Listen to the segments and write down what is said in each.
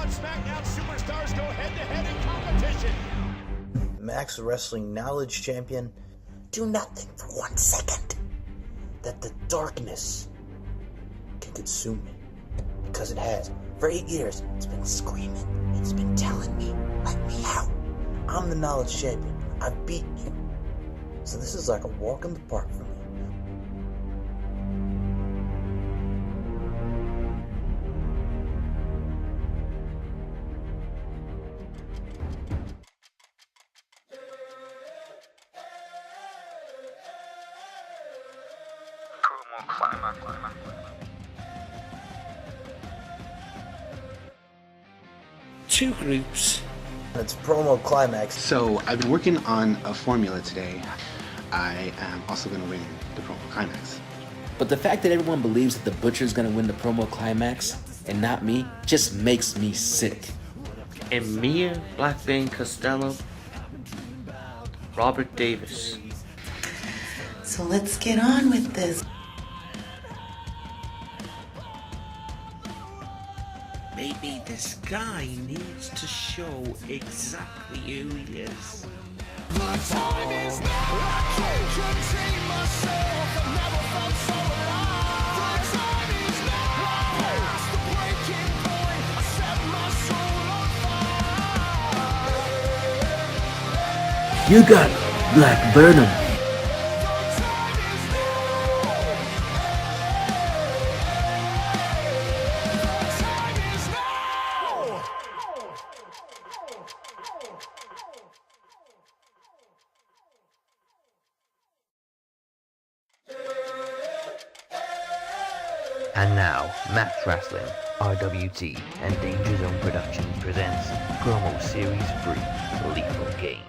and SmackDown superstars go head-to-head in competition. Max Wrestling Knowledge Champion, do not think for 1 second that the darkness can consume me. Because it has. For 8 years, it's been screaming. It's been telling me, let me out. I'm the Knowledge Champion. I've beaten you. So this is like a walk in the park for me. Two groups. It's promo climax. So I've been working on a formula today. I am also going to win the promo climax. But the fact that everyone believes that the Butcher's gonna win the promo climax and not me just makes me sick. Emir, Blackbane, Costello, Robert Davis. So let's get on with this. Maybe this guy needs to show exactly who he is. The time is now. I can't contain myself. I've never felt so alive. The time is now. Past the breaking point. I set my soul on fire. You got Black Burnham. And now, Max Wrestling, RWT, and Danger Zone Productions presents Promo Series 3, Lethal Games.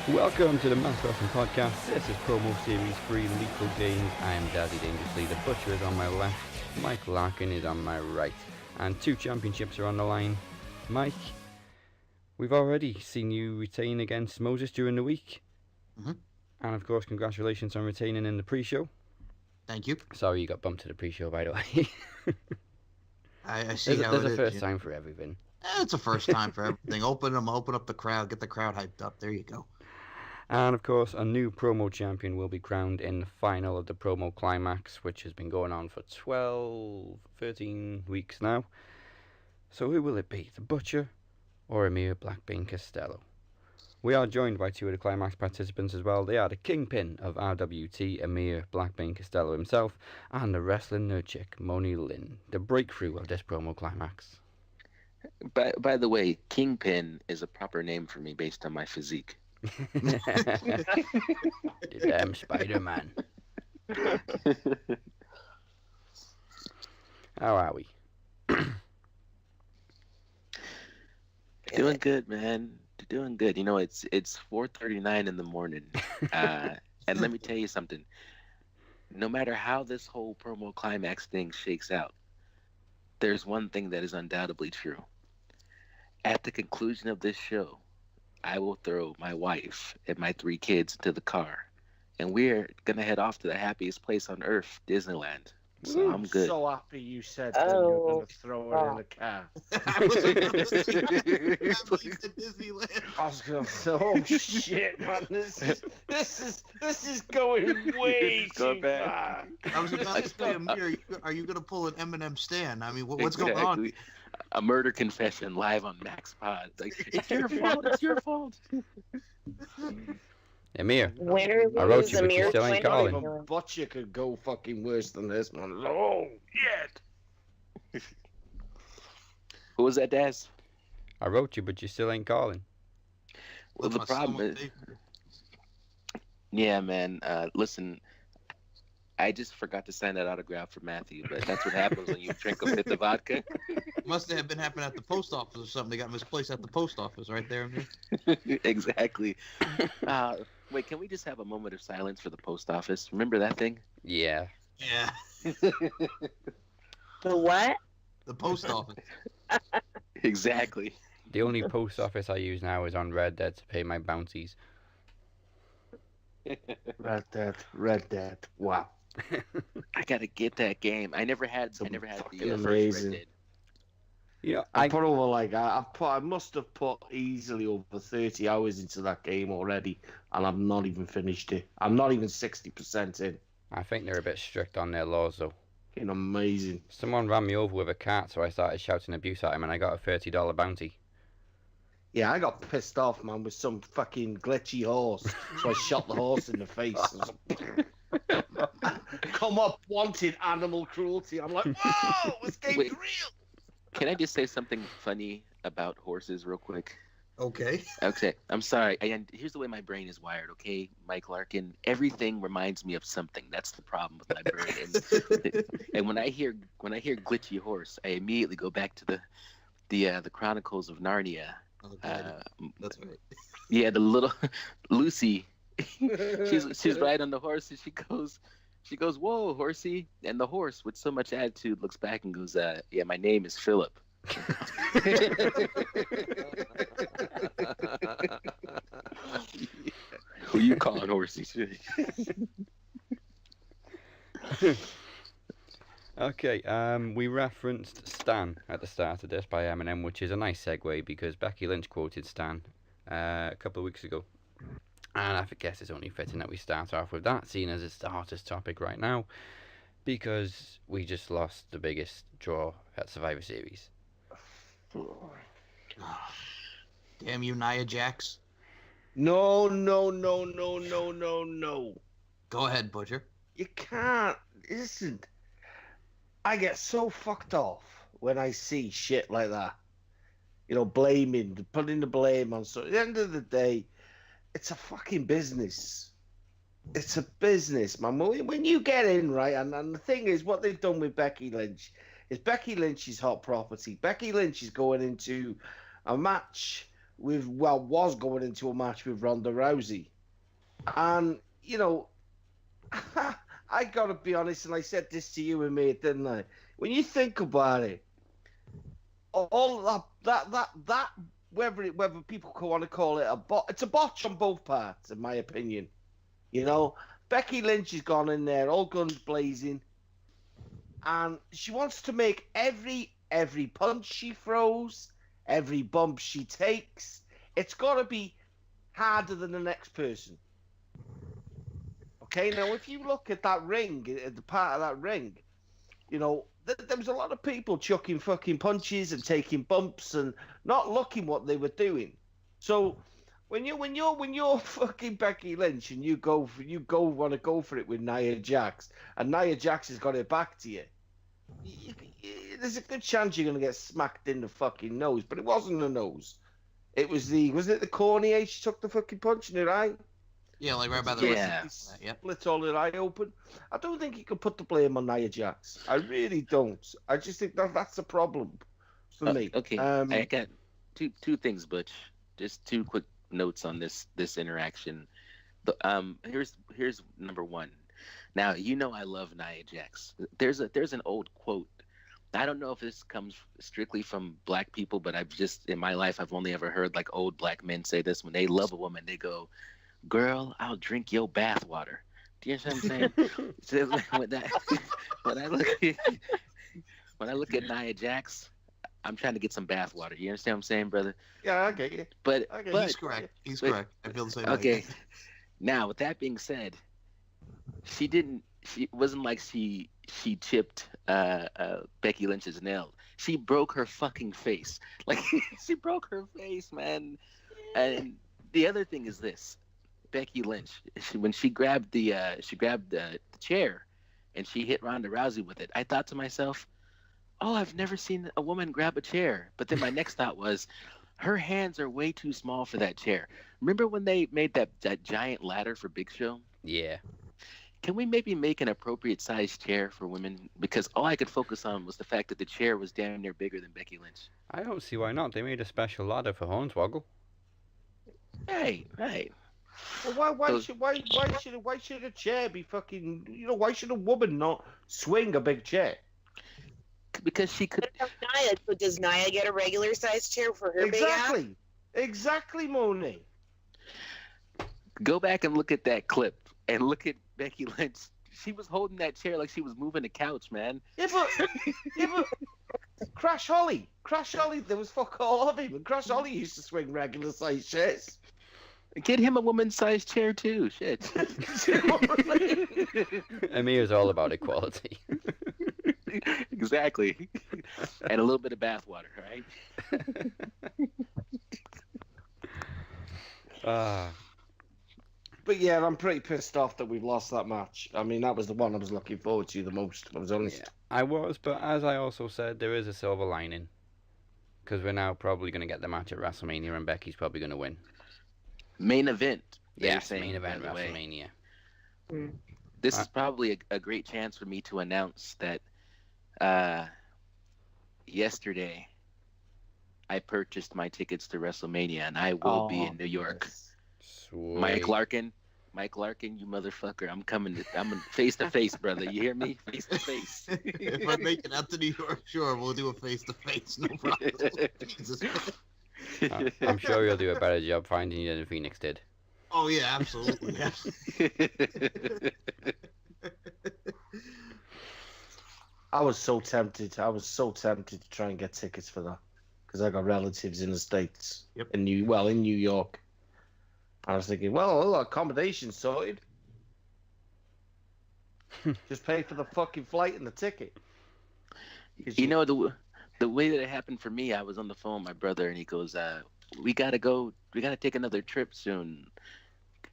Welcome to the Max Wrestling Podcast. This is Promo Series 3, Lethal Games. I am Daddy Dangerously. The Butcher is on my left, Mike Larkin is on my right, and 2 championships are on the line. Mike, we've already seen you retain against Moses during the week. Mm-hmm. And of course, congratulations on retaining in the pre-show. Thank you. Sorry you got bumped to the pre-show, by the way. I see how there's it a is. first time for everything. It's a first time for everything. Open up the crowd, get the crowd hyped up. There you go. And of course, a new promo champion will be crowned in the final of the promo climax, which has been going on for 13 weeks now. So who will it be? The Butcher or Emir Blackbane Costello? We are joined by 2 of the climax participants as well. They are the kingpin of RWT, Emir Blackbane Costello himself, and the wrestling nerd chick, Moni Lynn, the breakthrough of this promo climax. By the way, Kingpin is a proper name for me based on my physique. The damn Spider-Man. How are we? Doing good, man. Doing good. You know, it's 4:39 in the morning, and let me tell you something. No matter how this whole promo climax thing shakes out, there's one thing that is undoubtedly true. At the conclusion of this show, I will throw my wife and my 3 kids into the car, and we're gonna head off to the happiest place on earth, Disneyland. So I'm good. So happy you said that you were going to throw her in the car. I was going to say, Disneyland. I was going to say, oh shit, man, this is going way too far. I was about to say, Amir, are you going to pull an Eminem stand? I mean, what's Exactly. going on? A murder confession live on Max Pod. Like, it's your fault. It's your fault. Emir, Winner I wrote you, but Emir you still ain't Not calling. even Butcher could go fucking worse than this, man. Oh, yeah. Who was that, Daz? I wrote you, but you still ain't calling. Well, the problem is... Yeah, man. Listen, I just forgot to sign that autograph for Matthew, but that's what happens when you drink a 5th of vodka. Must have been happening at the post office or something. They got misplaced at the post office right there, Amir. Exactly. Wait, can we just have a moment of silence for the post office? Remember that thing? Yeah. Yeah. The what? The post office. Exactly. The only post office I use now is on Red Dead to pay my bounties. Red Dead. Wow. I gotta get that game. I never had the fucking first amazing. Red Dead. You know, I put over I must have put easily over 30 hours into that game already, and I've not even finished it. I'm not even 60% in. I think they're a bit strict on their laws, though. Fucking amazing. Someone ran me over with a cart, so I started shouting abuse at him, and I got a $30 bounty. Yeah, I got pissed off, man, with some fucking glitchy horse, so I shot the horse in the face. Come up, wanted animal cruelty. I'm like, whoa, this game's Wait. real. Can I just say something funny about horses real quick? Okay. Okay, I'm sorry. And here's the way my brain is wired. Okay, Mike Larkin. Everything reminds me of something. That's the problem with my brain. And when I hear glitchy horse, I immediately go back to the Chronicles of Narnia. Okay. That's right. Yeah, the little Lucy. she's riding on the horse, and she goes, "Whoa, horsey!" And the horse, with so much attitude, looks back and goes, "Yeah, my name is Philip." Who you calling horsey? Okay, we referenced Stan at the start of this by Eminem, which is a nice segue because Becky Lynch quoted Stan a couple of weeks ago. And I guess it's only fitting that we start off with that, seeing as it's the hottest topic right now, because we just lost the biggest draw at Survivor Series. Damn you, Nia Jax. No. Go ahead, Butcher. You can't. Listen, I get so fucked off when I see shit like that. You know, putting the blame on. So at the end of the day, it's a fucking business. It's a business, man. When you get in, right, and the thing is, what they've done with Becky Lynch is Becky Lynch's hot property. Becky Lynch is going into a match was going into a match with Ronda Rousey. And, you know, I gotta be honest, and I said this to you and me, didn't I? When you think about it, all that whether people want to call it a bot, it's a botch on both parts, in my opinion. You know, Becky Lynch has gone in there, all guns blazing, and she wants to make every punch she throws, every bump she takes, it's got to be harder than the next person. Okay, now if you look at that ring, at the part of that ring, you know, there was a lot of people chucking fucking punches and taking bumps and not looking what they were doing. So when you're fucking Becky Lynch and you want to go for it with Nia Jax, and Nia Jax has got it back to you, there's a good chance you're gonna get smacked in the fucking nose. But it wasn't the nose. It was it the cornea? She took the fucking punch in her eye. Yeah, like right by the wrist. Yep. Split all her eye open. I don't think you can put the blame on Nia Jax. I really don't. I just think that's a problem for me. Okay, I got two things, Butch. Just two quick notes on this interaction. Here's number one. Now, you know I love Nia Jax. There's an old quote. I don't know if this comes strictly from black people, but in my life I've only ever heard like old black men say this when they love a woman. They go, "Girl, I'll drink your bath water." Do you understand what I'm saying? when I look at Nia Jax, I'm trying to get some bath water. You understand what I'm saying, brother? Yeah, I get you. But he's correct. He's correct. I feel the same way. Okay. Now, with that being said, she wasn't like she chipped Becky Lynch's nail. She broke her fucking face. Like she broke her face, man. And the other thing is this: Becky Lynch, when she grabbed the chair and she hit Ronda Rousey with it, I thought to myself, "Oh, I've never seen a woman grab a chair." But then my next thought was, her hands are way too small for that chair. Remember when they made that giant ladder for Big Show? Yeah. Can we maybe make an appropriate sized chair for women? Because all I could focus on was the fact that the chair was damn near bigger than Becky Lynch. I don't see why not. They made a special ladder for Hornswoggle. Right. Well, why should a chair be fucking? You know, why should a woman not swing a big chair? Because she could. Nia, so does Nia get a regular sized chair for her big ass? Exactly, Moni. Go back and look at that clip and look at Becky Lynch. She was holding that chair like she was moving the couch, man. Yeah, but Crash Holly, there was fuck all of him, and Crash Holly used to swing regular size chairs. Get him a woman-sized chair too. Shit. Emir's all about equality. Exactly. And a little bit of bathwater, right? But yeah, I'm pretty pissed off that we've lost that match. I mean, that was the one I was looking forward to the most. I was honest. Yeah, I was, but as I also said, there is a silver lining. Because we're now probably going to get the match at WrestleMania, and Becky's probably going to win. Main event. Yes, main event WrestleMania. This is probably a great chance for me to announce that yesterday I purchased my tickets to WrestleMania, and I will be in New York. Sweet. Mike Larkin, you motherfucker! I'm coming. I'm face to face, brother. You hear me? Face to face. If I make it out to New York, sure, we'll do a face to face. No problem. Jesus Christ. I'm sure you'll do a better job finding you than Phoenix did. Oh yeah, absolutely. I was so tempted to try and get tickets for that because I got relatives in the States. Yep. In New York. I was thinking, well, accommodation's sorted. Just pay for the fucking flight and the ticket. You know, the way that it happened for me, I was on the phone with my brother, and he goes, we gotta take another trip soon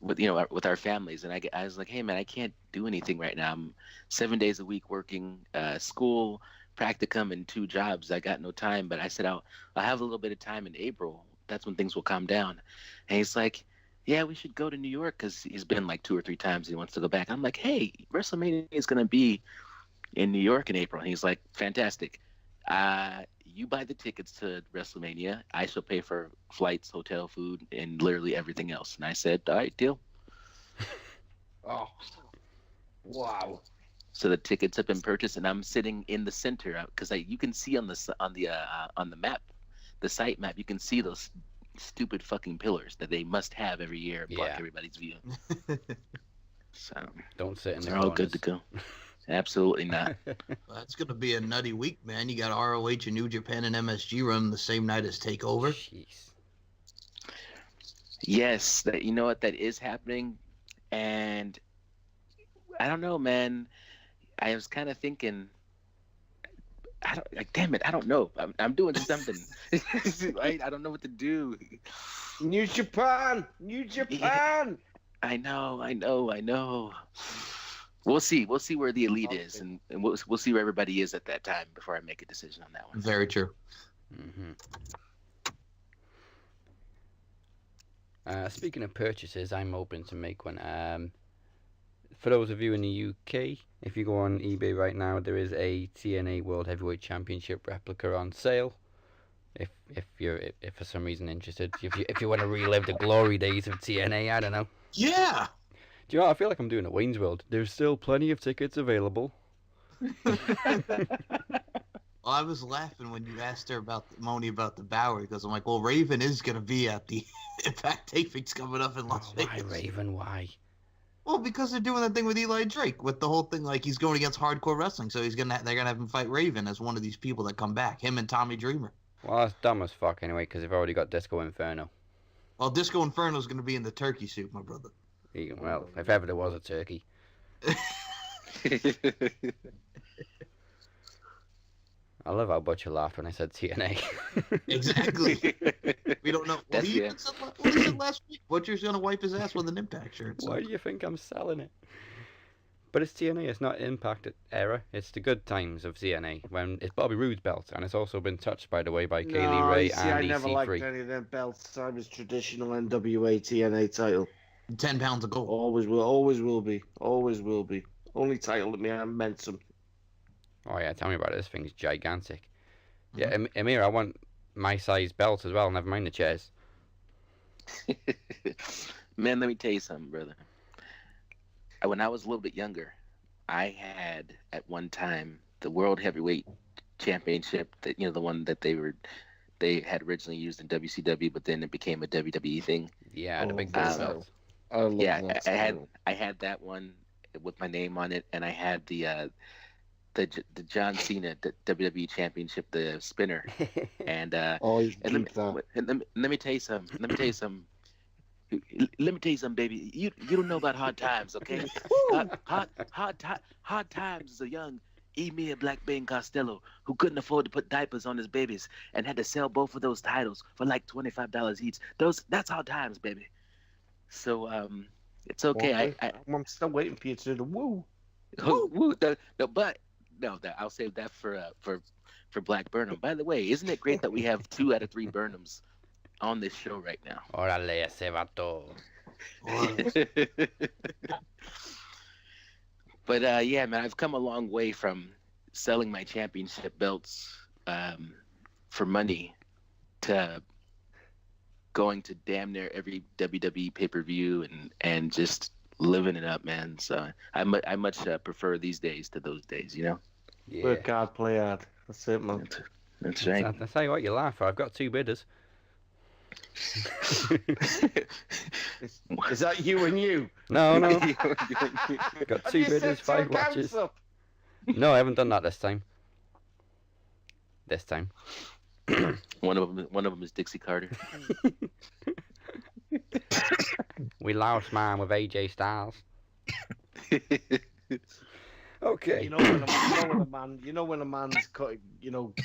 with our families. And I was like, hey man, I can't do anything right now. I'm 7 days a week working, school, practicum, and 2 jobs. I got no time. But I said I'll have a little bit of time in April. That's when things will calm down. And he's like, yeah, we should go to New York, because he's been like 2 or 3 times. He wants to go back. I'm like, hey, WrestleMania is gonna be in New York in April. And he's like, fantastic. You buy the tickets to WrestleMania. I shall pay for flights, hotel, food, and literally everything else. And I said, all right, deal. Oh, wow. So the tickets have been purchased, and I'm sitting in the center because you can see on the map, the site map, you can see those stupid fucking pillars that they must have every year block everybody's view. So don't sit in the they're all good to go. Absolutely not. Well, that's gonna be a nutty week, man. You got ROH and New Japan and MSG running the same night as Takeover. Jeez. Yes, that is happening, and I don't know, man. I was kind of thinking, damn it, I don't know. I'm doing something. Right? I don't know what to do. New Japan. Yeah, I know. We'll see where the elite is, and we'll see where everybody is at that time before I make a decision on that one. Very true. Mm-hmm. Speaking of purchases, I'm open to make one. For those of you in the UK, if you go on eBay right now, there is a TNA World Heavyweight Championship replica on sale. If you're for some reason interested, if you want to relive the glory days of TNA, I don't know. Yeah. Do you know what? I feel like I'm doing a Wayne's World. There's still plenty of tickets available. Well, I was laughing when you asked her about Moni about the Bowery, because I'm like, well, Raven is going to be at the Impact tapings coming up in Las Vegas. Why, Raven? Why? Well, because they're doing that thing with Eli Drake, with the whole thing, like he's going against hardcore wrestling, so they're gonna have him fight Raven as one of these people that come back, him and Tommy Dreamer. Well, that's dumb as fuck anyway, because they've already got Disco Inferno. Well, Disco Inferno's going to be in the turkey suit, my brother. Well, if ever there was a turkey. I love how Butcher laughed when I said TNA. Exactly. We don't know. Well, he even said, what he said last week? Butcher's going to wipe his ass with an Impact shirt. So. Why do you think I'm selling it? But it's TNA. It's not Impact era. It's the good times of TNA when it's Bobby Roode's belt, and it's also been touched, by the way, by Kaylee Ray and I never liked EC3. any of them belts. I was traditional NWA TNA title. 10 pounds of gold. Always will be. Only title that meant something. Oh yeah, tell me about it. This thing's gigantic. Yeah, Emir, I want my size belt as well. Never mind the chairs. Man, let me tell you something, brother. When I was a little bit younger, I had at one time the World Heavyweight Championship. That the one that they had originally used in WCW, but then it became a WWE thing. Yeah, the big belt. I love Yeah, that. I had that one with my name on it, and I had the John Cena WWE Championship, the spinner, and Oh, you and keep that. let me tell you something. Let me tell you something. Let me tell you something, baby. You don't know about hard times, okay? Hard times is a young Emir Blackbane Costello who couldn't afford to put diapers on his babies and had to sell both of those titles for like $25 each. That's hard times, baby. So it's okay. I'm still waiting for you to do the woo. I'll save that for Black Burnham. By the way, isn't it great that we have 2 out of 3 Burnhams on this show right now? Órale, ese vato. But yeah, man, I've come a long way from selling my championship belts for money to going to damn near every WWE pay-per-view and just living it up, man. So I much prefer these days to those days, you know? Yeah. Work hard, play hard. That's it, man. That's right. I tell you what, you laugh. I've got 2 bidders. Is that you and you? No. Got 2 You bidders, said 5 two watches. accounts up. No, I haven't done that this time. One of them is Dixie Carter. We lost mine with AJ Styles. Okay. You know when a man's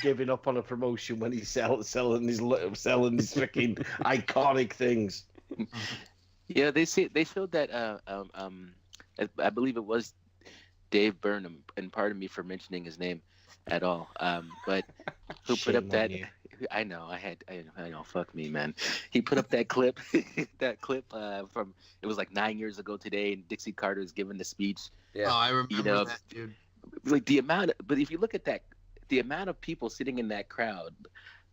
giving up on a promotion when he's selling his freaking iconic things. Yeah, they showed that I believe it was Dave Burnham, and pardon me for mentioning his name at all. But who put up that? I know, I know. Fuck me, man. He put up that clip, from it was like 9 years ago today, and Dixie Carter is giving the speech. Yeah. Oh, I remember that, dude. Like but if you look at that, the amount of people sitting in that crowd,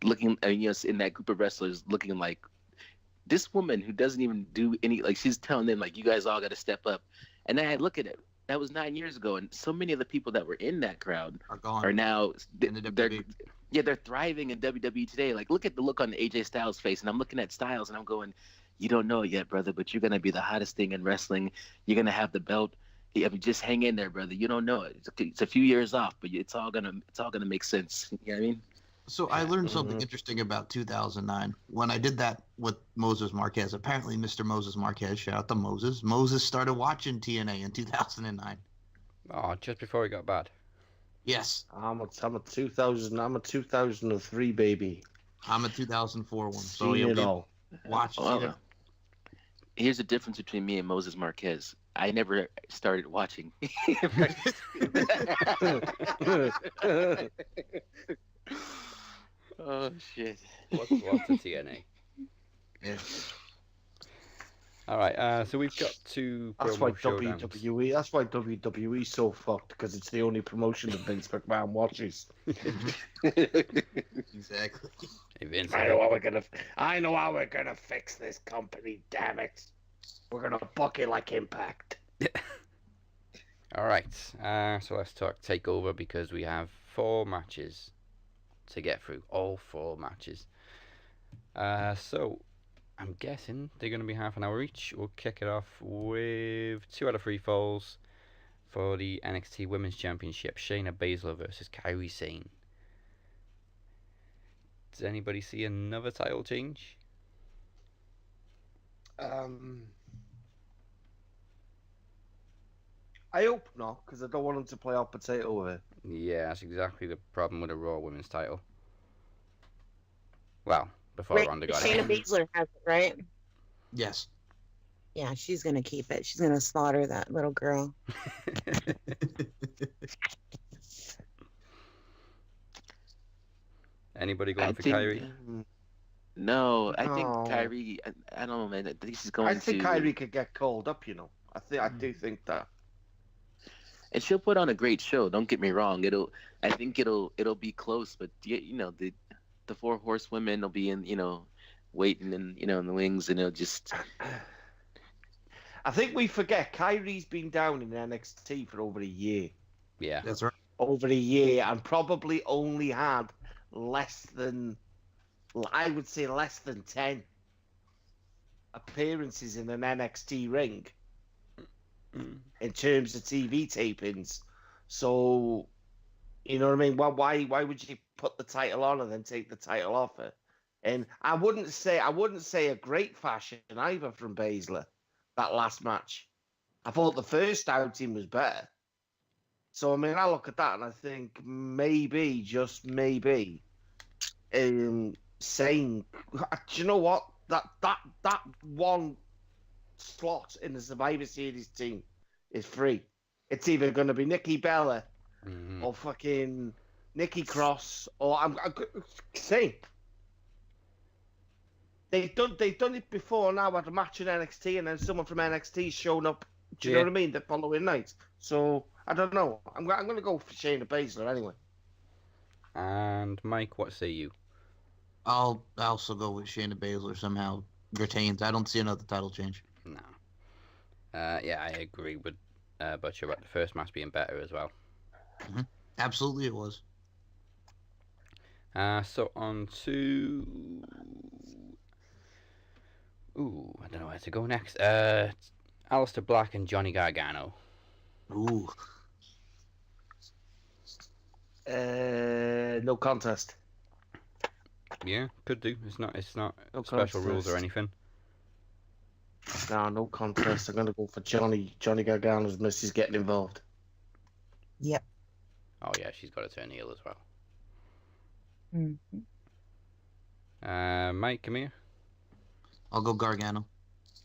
looking, in that group of wrestlers, looking like this woman who doesn't even do any, like, she's telling them like, you guys all got to step up. And then I look at it. That was 9 years ago, and so many of the people that were in that crowd are gone. Are now in the WWE. They're thriving in WWE today. Like, look at the look on AJ Styles' face, and I'm looking at Styles, and I'm going, you don't know it yet, brother, but you're gonna be the hottest thing in wrestling. You're gonna have the belt. I mean, just hang in there, brother. You don't know it. It's a few years off, but it's all gonna make sense. You know what I mean? So I learned something interesting about 2009 when I did that with Moses Marquez. Apparently, Mr. Moses Marquez, shout out to Moses. Moses started watching TNA in 2009. Oh, just before it got bad. Yes. I'm a 2003 baby. I'm a 2004 one. So you watch. Here's the difference between me and Moses Marquez. I never started watching. Oh shit! What's the TNA? Yeah. All right, so we've got 2 That's why promo showdowns. WWE. That's why WWE's so fucked, because it's the only promotion that Vince McMahon watches. Exactly. Hey, Vince, I know how we're gonna fix this company. Damn it! We're gonna book it like Impact. All right, so let's talk Takeover, because we have 4 matches to get through. All 4 matches. So I'm guessing they're going to be half an hour each. We'll kick it off with 2 out of 3 falls for the NXT Women's Championship. Shayna Baszler versus Kairi Sane. Does anybody see another title change? I hope not, because I don't want them to play hot potato with it. Yeah, that's exactly the problem with the Raw Women's title. Well, before Ronda got Shayna it. Baszler has it, right? Yes. Yeah, she's gonna keep it. She's gonna slaughter that little girl. Anybody going for Kairi? No, I think Kairi. I don't know, man. I think she's going to. I think Kairi could get called up. I do think that. And she'll put on a great show. Don't get me wrong. I think it'll be close, but the 4 horsewomen will be in, waiting in the wings, and it'll just. I think we forget Kairi's been down in NXT for over a year. Yeah, that's right. Over a year, and probably only had less than 10 appearances in an NXT ring in terms of TV tapings. So, you know what I mean? Why would you put the title on and then take the title off her? And I wouldn't say a great fashion either from Baszler, that last match. I thought the first outing was better. So, I mean, I look at that and I think maybe, just maybe, saying, do you know what? That one slot in the Survivor Series team is free. It's either going to be Nikki Bella or fucking Nikki Cross, or I'm saying they've done it before now at a match in NXT, and then someone from NXT shown up. Do you know what I mean? The following night. So I don't know. I'm going to go for Shayna Baszler anyway. And Mike, what say you? I'll also go with Shayna Baszler somehow retains. I don't see another title change. No. Yeah, I agree with Butcher about the first match being better as well. Absolutely, it was. So on to... Ooh, I don't know where to go next. Aleister Black and Johnny Gargano. Ooh. No contest. Yeah, could do. It's not No special rules or contest. anything. No contest. I'm going to go for Johnny Gargano's missus getting involved. Yep. Oh yeah, she's got to turn heel as well. Mike, come here. I'll go Gargano.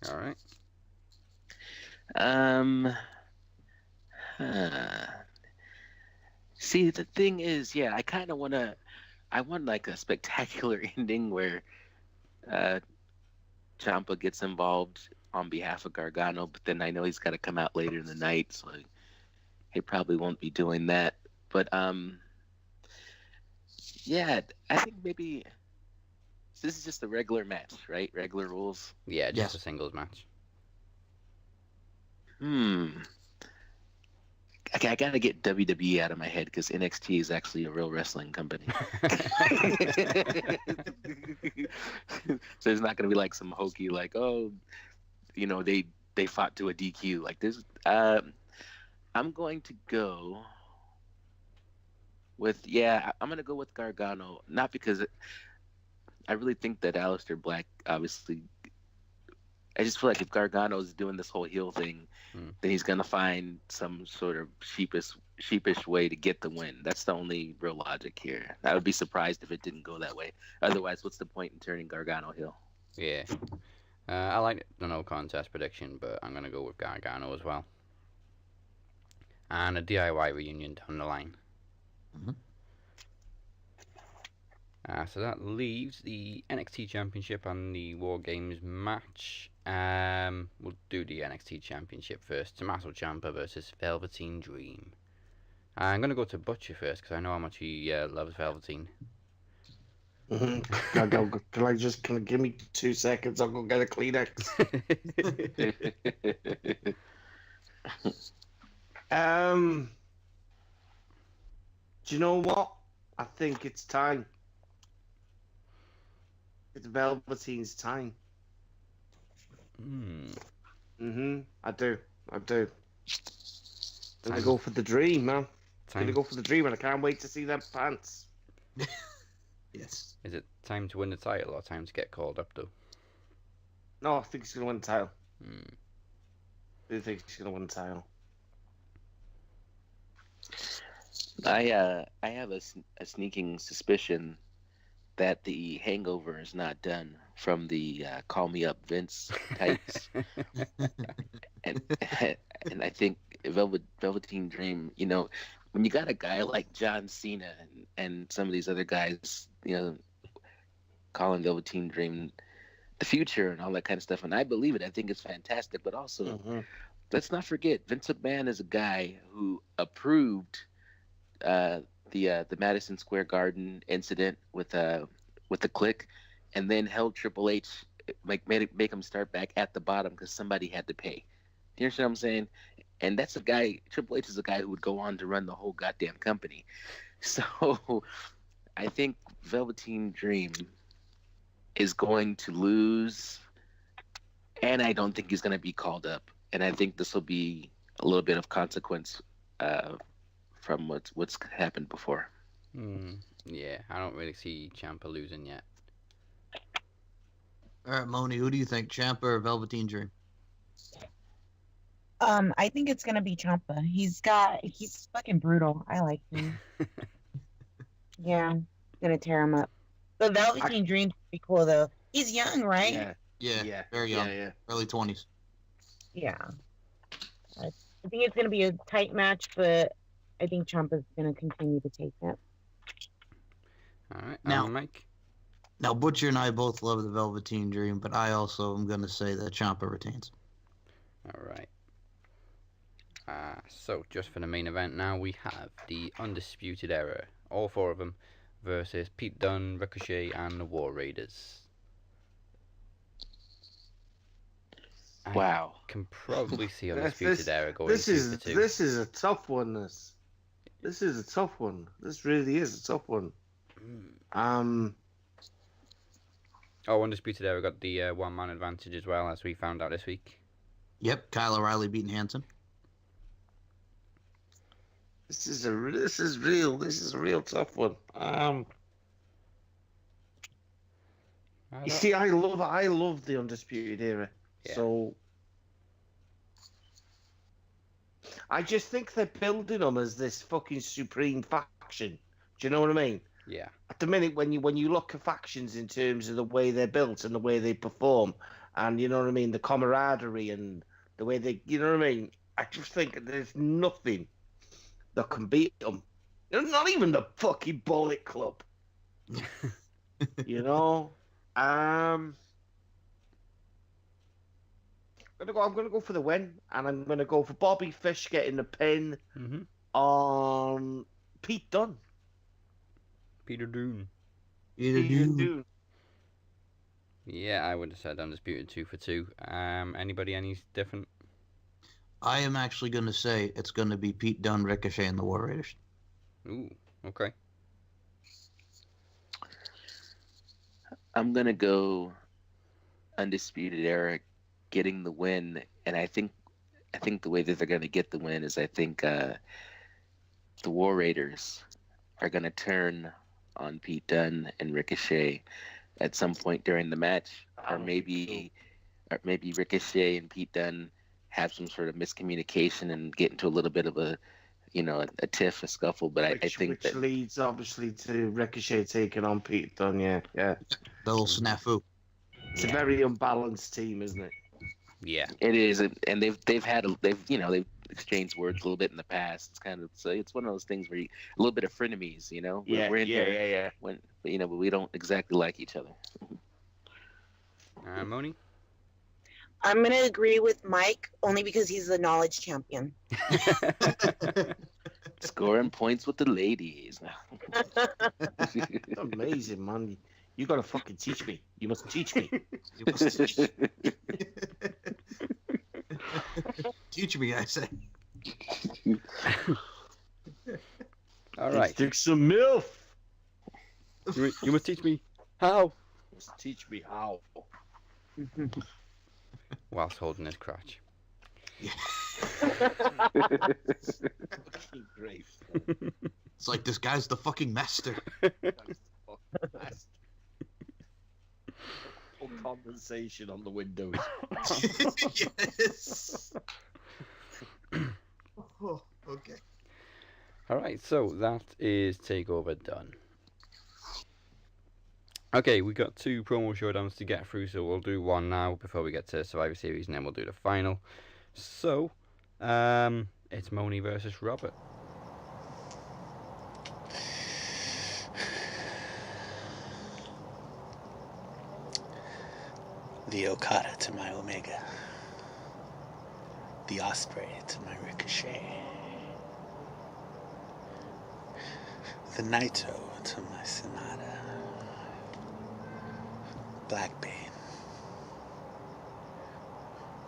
All right. See, the thing is, yeah, I kind of I want like a spectacular ending where Ciampa gets involved on behalf of Gargano, but then I know he's got to come out later in the night, so he probably won't be doing that. But yeah, I think maybe this is just a regular match, right? Regular rules. Yeah, just a singles match. I gotta get WWE out of my head because NXT is actually a real wrestling company. So it's not gonna be like some hokey, like, oh, you know, they fought to a DQ like this. I'm going to go with I'm gonna go with Gargano, not because I really think that Aleister Black, obviously, I just feel like if Gargano is doing this whole heel thing, then he's gonna find some sort of sheepish way to get the win. That's the only real logic here. I would be surprised if it didn't go that way. Otherwise, what's the point in turning Gargano heel? Yeah. I like the no contest prediction, but I'm gonna go with Gargano as well. And a DIY reunion down the line. So that leaves the NXT Championship and the War Games match. We'll do the NXT Championship first. Tommaso Ciampa versus Velveteen Dream. I'm going to go to Butcher first because I know how much he loves Velveteen. Can I give me 2 seconds? I'll go get a Kleenex. Do you know what? I think it's time. It's Velveteen's time. I do. Gonna go for the dream, man. Gonna go for the dream, and I can't wait to see them pants. Yes. Is it time to win the title or time to get called up, though? No, I think he's gonna win the title. I do think he's gonna win the title. I have a sneaking suspicion that the hangover is not done from the call me up Vince types. and I think Velveteen Dream, you know, when you got a guy like John Cena and some of these other guys, you know, calling Velveteen Dream the future and all that kind of stuff, and I believe it. I think it's fantastic, but also let's not forget Vince McMahon is a guy who approved the Madison Square Garden incident with the Click, and then held Triple H, make him start back at the bottom because somebody had to pay. You understand what I'm saying? And that's a guy. Triple H is a guy who would go on to run the whole goddamn company. So I think Velveteen Dream is going to lose And I don't think he's going to be called up. And I think this will be a little bit of consequence from what's happened before. Yeah, I don't really see Ciampa losing yet. All right, Moni, who do you think, Ciampa or Velveteen Dream? I think it's gonna be Ciampa. He's fucking brutal. I like him. Yeah, gonna tear him up. The Velveteen Dream's pretty cool though. He's young, right? Yeah, very young, early 20s. Yeah. I think it's gonna be a tight match, but I think Ciampa's gonna continue to take it. All right, now, Mike. Now, Butcher and I both love the Velveteen Dream, but I also am going to say that Ciampa retains. All right. So, just for the main event now, we have the Undisputed Era, all four of them, versus Pete Dunne, Ricochet, and the War Raiders. Wow. I can probably see Undisputed Era going this 2-2. This is a tough one. This is a tough one. This really is a tough one. Oh, Undisputed Era got the one-man advantage as well, as we found out this week. Yep, Kyle O'Reilly beating Hansen. This is a real tough one. You see, I love the Undisputed Era. Yeah. So I just think they're building them as this fucking supreme faction. Do you know what I mean? Yeah. At the minute, when you look at factions in terms of the way they're built and the way they perform, and you know what I mean, the camaraderie and the way they, you know what I mean, I just think there's nothing that can beat them. Not even the fucking Bullet Club. You know? I'm gonna go for the win, and I'm gonna go for Bobby Fish getting the pin on Pete Dunne. Peter Dunne. Dunne. Yeah, I would have said Undisputed 2-2. Anybody any different? I am actually going to say it's going to be Pete Dunne, Ricochet, and the War Raiders. Ooh, okay. I'm going to go Undisputed Era getting the win, and I think the way that they're going to get the win is I think the War Raiders are going to turn on Pete Dunne and Ricochet at some point during the match, or maybe Ricochet and Pete Dunne have some sort of miscommunication and get into a little bit of a tiff, a scuffle. But I think that leads obviously to Ricochet taking on Pete Dunne. Yeah. The little snafu. It's a very unbalanced team, isn't it? Yeah, it is, and they've exchanged words a little bit in the past. It's kind of it's one of those things where a little bit of frenemies, you know. We're in here, but we don't exactly like each other. Moni? I'm gonna agree with Mike only because he's the knowledge champion. Scoring points with the ladies. Amazing, man. You gotta fucking teach me. You must teach me. You must teach me. Teach me, I say. All right. Stick some MILF. You must teach me how. You must teach me how. Whilst holding his crotch. Fucking great. It's like this guy's the fucking master. Condensation on the windows. Yes. Oh, okay. Alright, so that is Takeover done. Okay, we got 2 promo showdowns to get through, so we'll do one now before we get to Survivor Series, and then we'll do the final. So, it's Moni versus Robert. The Okada to my Omega. The Osprey to my Ricochet. The Naito to my Sonata. Blackbane.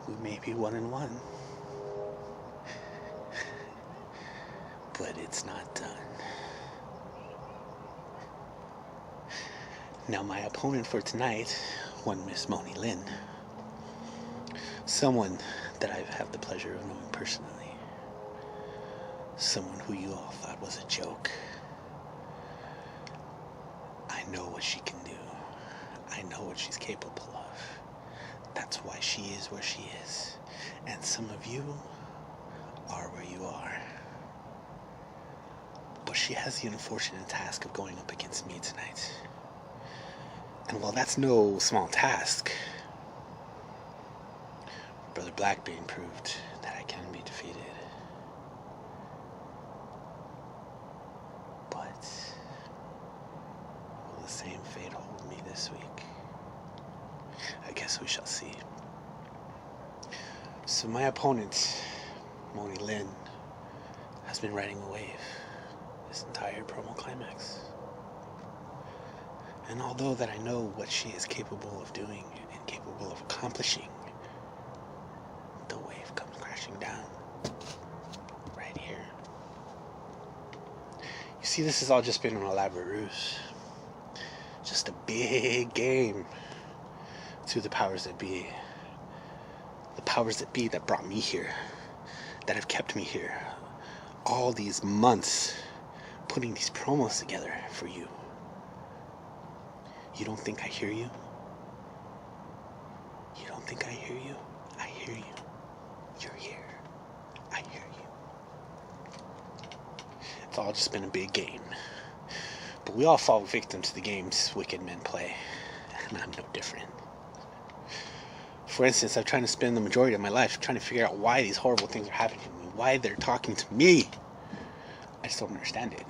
We may be 1-1. But it's not done. Now my opponent for tonight, one Miss Moni Lynn, Someone that I've had the pleasure of knowing personally. Someone who you all thought was a joke. I know what she can do. I know what she's capable of. That's why she is where she is. And some of you are where you are. But she has the unfortunate task of going up against me tonight. And while that's no small task, Brother Blackbane proved that I can be defeated. But will the same fate hold me this week? I guess we shall see. So my opponent, Moni Lynn, has been riding a wave this entire promo climax. And although that I know what she is capable of doing and capable of accomplishing, the wave comes crashing down right here. You see, this has all just been an elaborate ruse. Just a big game to the powers that be. The powers that be that brought me here, that have kept me here all these months, putting these promos together for you. You don't think I hear you? You don't think I hear you? I hear you. You're here. I hear you. It's all just been a big game. But we all fall victim to the games wicked men play. And I'm no different. For instance, I'm trying to spend the majority of my life trying to figure out why these horrible things are happening to me. Why they're talking to me. I just don't understand it.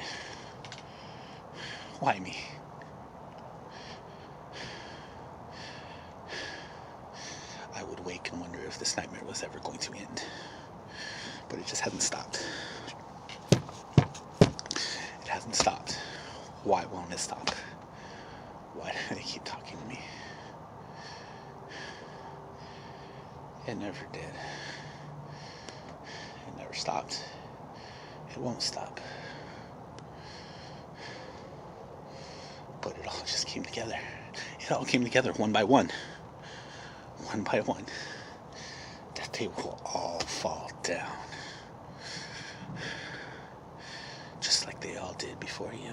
Why me? I would wake and wonder if this nightmare was ever going to end. But it just hasn't stopped. It hasn't stopped. Why won't it stop? Why do they keep talking to me? It never did. It never stopped. It won't stop. But it all just came together. It all came together one by one. One by one. That they will all fall down. Just like they all did before you.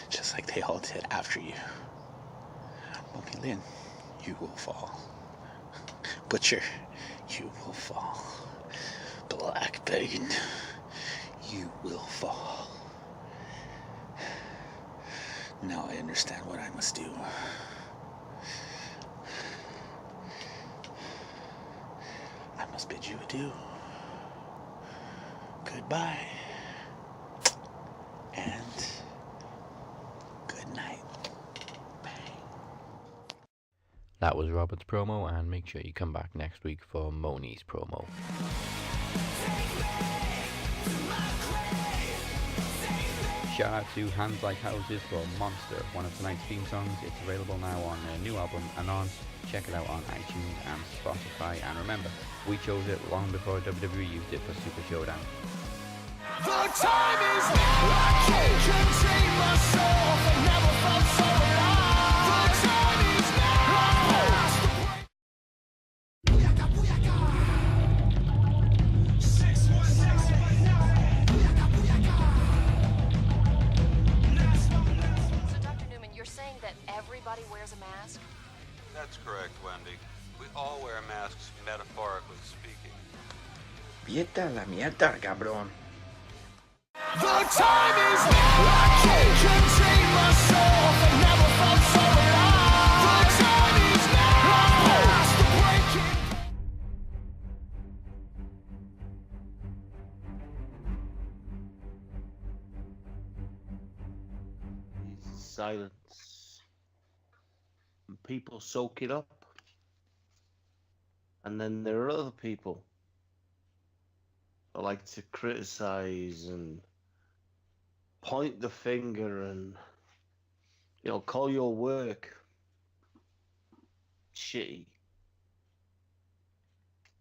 Just like they all did after you. Moni Lynn, you will fall. Butcher, you will fall. Blackbane, you will fall. Now I understand what I must do. I must bid you adieu. Goodbye. And good night. That was Robert's promo, and make sure you come back next week for Moni's promo. Shout out to Hands Like Houses for Monster, one of tonight's theme songs. It's available now on their new album, Anon. Check it out on iTunes and Spotify. And remember, we chose it long before WWE used it for Super Showdown. The time is now. I can't contain myself. I never felt so alive. The time is now. I'm past the point. Booyaka, booyaka. 616 right now. Booyaka, booyaka. So, Dr. Newman, you're saying that everybody wears a mask? That's correct, Wendy. We all wear masks, metaphorically speaking. Vete a la mierda, cabrón. The time is now. I can't contain myself. I never felt so alive. The time is now. I'm past the breaking. Silence. And people soak it up. And then there are other people that like to criticize and point the finger and, you know, call your work shitty.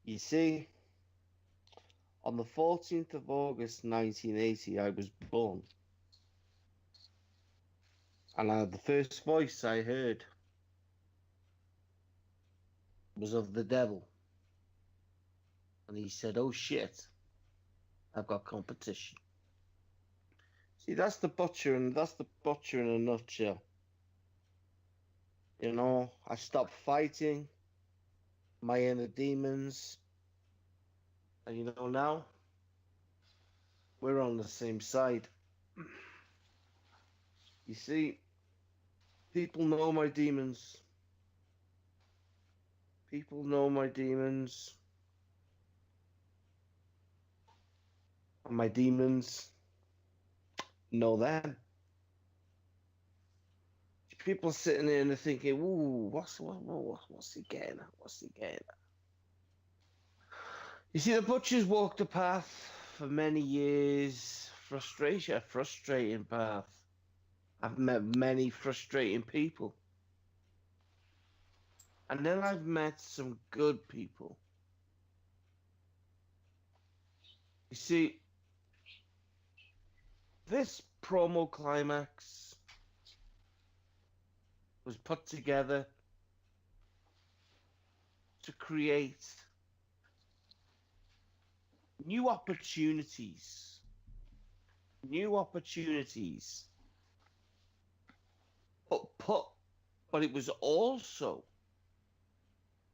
You see, on the 14th of August 1980, I was born. And the first voice I heard was of the devil. And he said, oh shit, I've got competition. See, that's the butcher, and that's the butcher in a nutshell. You know, I stopped fighting my inner demons. And you know, now we're on the same side. You see, people know my demons. People know my demons. And my demons know them. People sitting there and they're thinking, ooh, what's he getting at? What's he getting at? You see, the butcher's walked a path for many years, a frustrating path. I've met many frustrating people. And then I've met some good people. You see, this promo climax was put together to create new opportunities. But it was also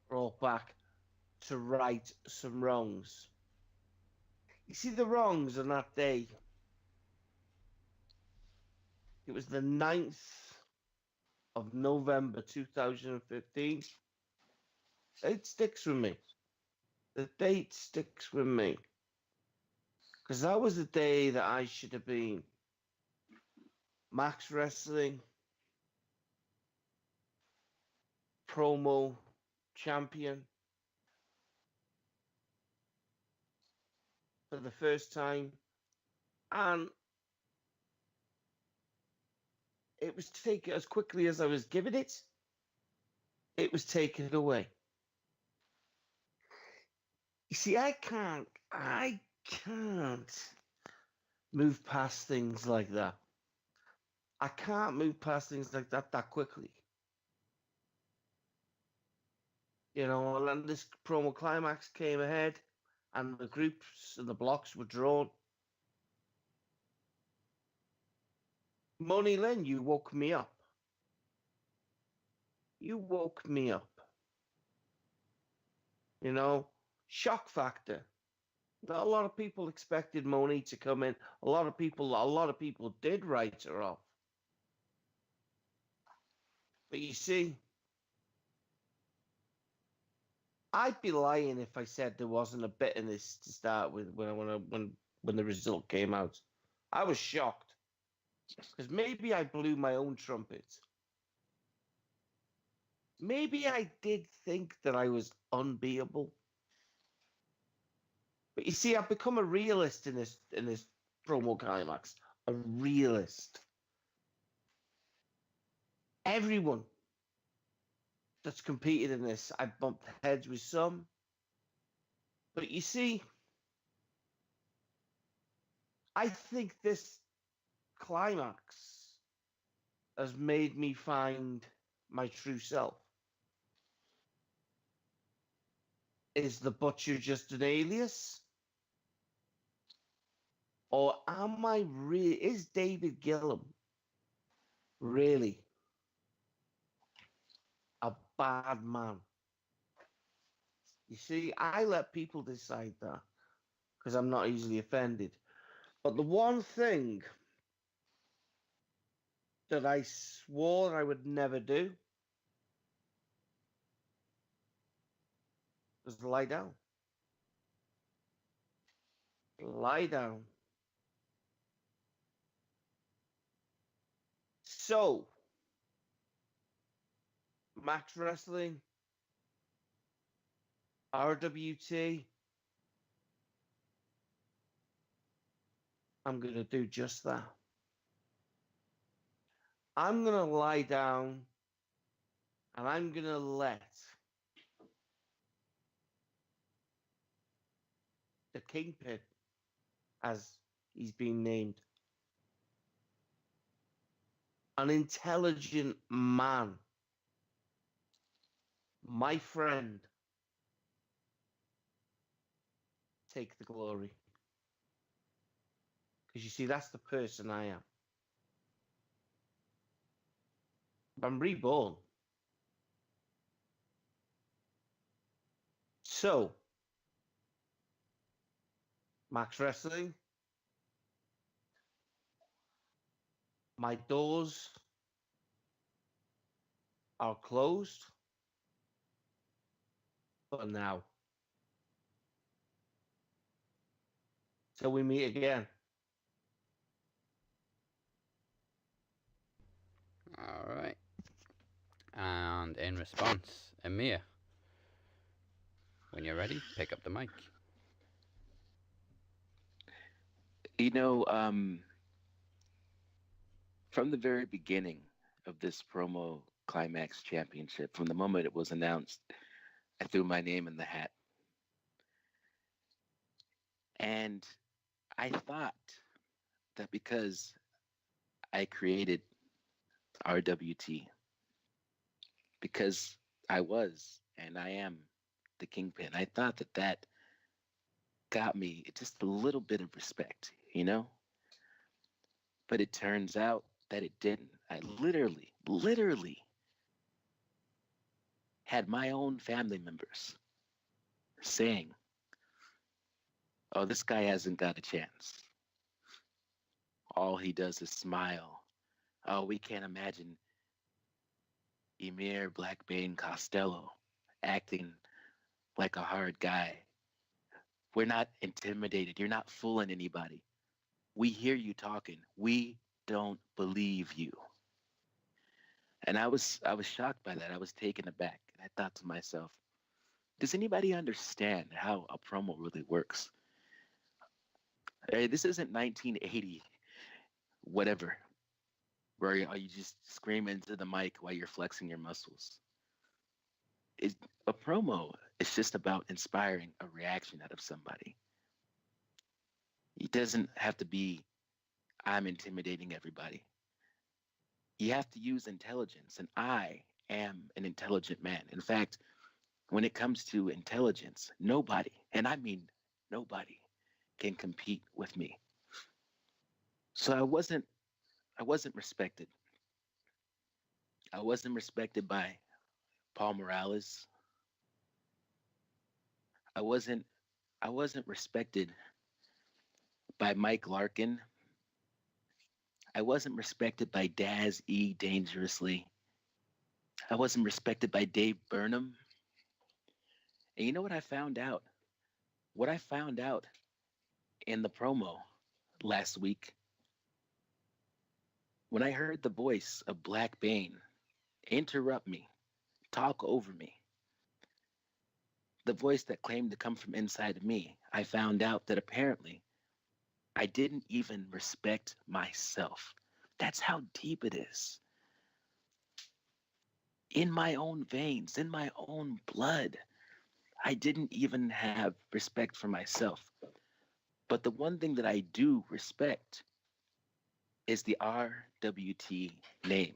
brought back to right some wrongs. You see, the wrongs on that day, it was the 9th of November 2015. It sticks with me. The date sticks with me. Because that was the day that I should have been Max Wrestling promo champion for the first time. And it was taken as quickly as I was given it. It was taken away. You see, I can't move past things like that. I can't move past things like that quickly. You know, and this promo climax came ahead, and the groups and the blocks were drawn. Moni, Lynn, you woke me up. You woke me up. You know, shock factor. Not a lot of people expected Moni to come in. A lot of people did write her off. But you see, I'd be lying if I said there wasn't a bitterness to start with when the result came out. I was shocked because maybe I blew my own trumpet. Maybe I did think that I was unbeatable. But you see, I've become a realist in this promo climax. A realist. Everyone that's competed in this, I bumped heads with some. But you see, I think this climax has made me find my true self. Is the butcher just an alias? Or am I is David Gillum really a bad man? You see, I let people decide that because I'm not easily offended. But the one thing that I swore I would never do was lie down. Lie down. So, Max Wrestling, RWT, I'm going to do just that. I'm going to lie down and I'm going to let the Kingpin, as he's been named, an intelligent man, my friend, take the glory. Because you see, that's the person I am. I'm reborn. So, Max Wrestling, my doors are closed for now. Till we meet again. All right. And in response, Emir, when you're ready, pick up the mic. You know, from the very beginning of this promo climax championship, from the moment it was announced, I threw my name in the hat. And I thought that because I created RWT, because I was and I am the Kingpin, I thought that that got me just a little bit of respect, you know? But it turns out that it didn't. I literally had my own family members saying, oh, this guy hasn't got a chance. All he does is smile. Oh, we can't imagine Emir, Blackbane, Costello acting like a hard guy. We're not intimidated. You're not fooling anybody. We hear you talking. We don't believe you. And I was shocked by that. I was taken aback. And I thought to myself, does anybody understand how a promo really works? Hey, this isn't 1980, whatever, where you just scream into the mic while you're flexing your muscles. A promo is just about inspiring a reaction out of somebody. It doesn't have to be, I'm intimidating everybody. You have to use intelligence, and I am an intelligent man. In fact, when it comes to intelligence, nobody, and I mean nobody, can compete with me. So I wasn't respected. I wasn't respected by Paul Morales. I wasn't respected by Mike Larkin. I wasn't respected by Daz E. Dangerously. I wasn't respected by Dave Burnham. And you know what I found out? What I found out in the promo last week, when I heard the voice of Blackbane interrupt me, talk over me, the voice that claimed to come from inside of me, I found out that apparently I didn't even respect myself. That's how deep it is. In my own veins, in my own blood, I didn't even have respect for myself. But the one thing that I do respect is the RWT name.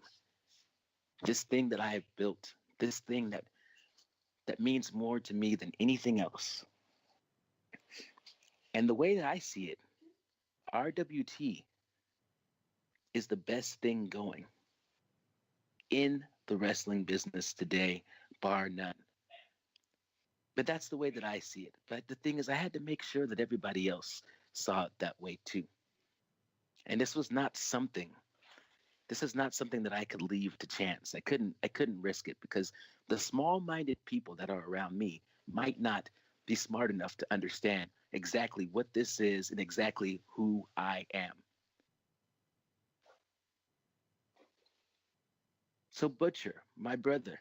This thing that I have built, this thing that means more to me than anything else. And the way that I see it, RWT is the best thing going in the wrestling business today, bar none. But that's the way that I see it. But the thing is, I had to make sure that everybody else saw it that way too. And this is not something that I could leave to chance. I couldn't risk it, because the small-minded people that are around me might not be smart enough to understand exactly what this is and exactly who I am. So Butcher, my brother,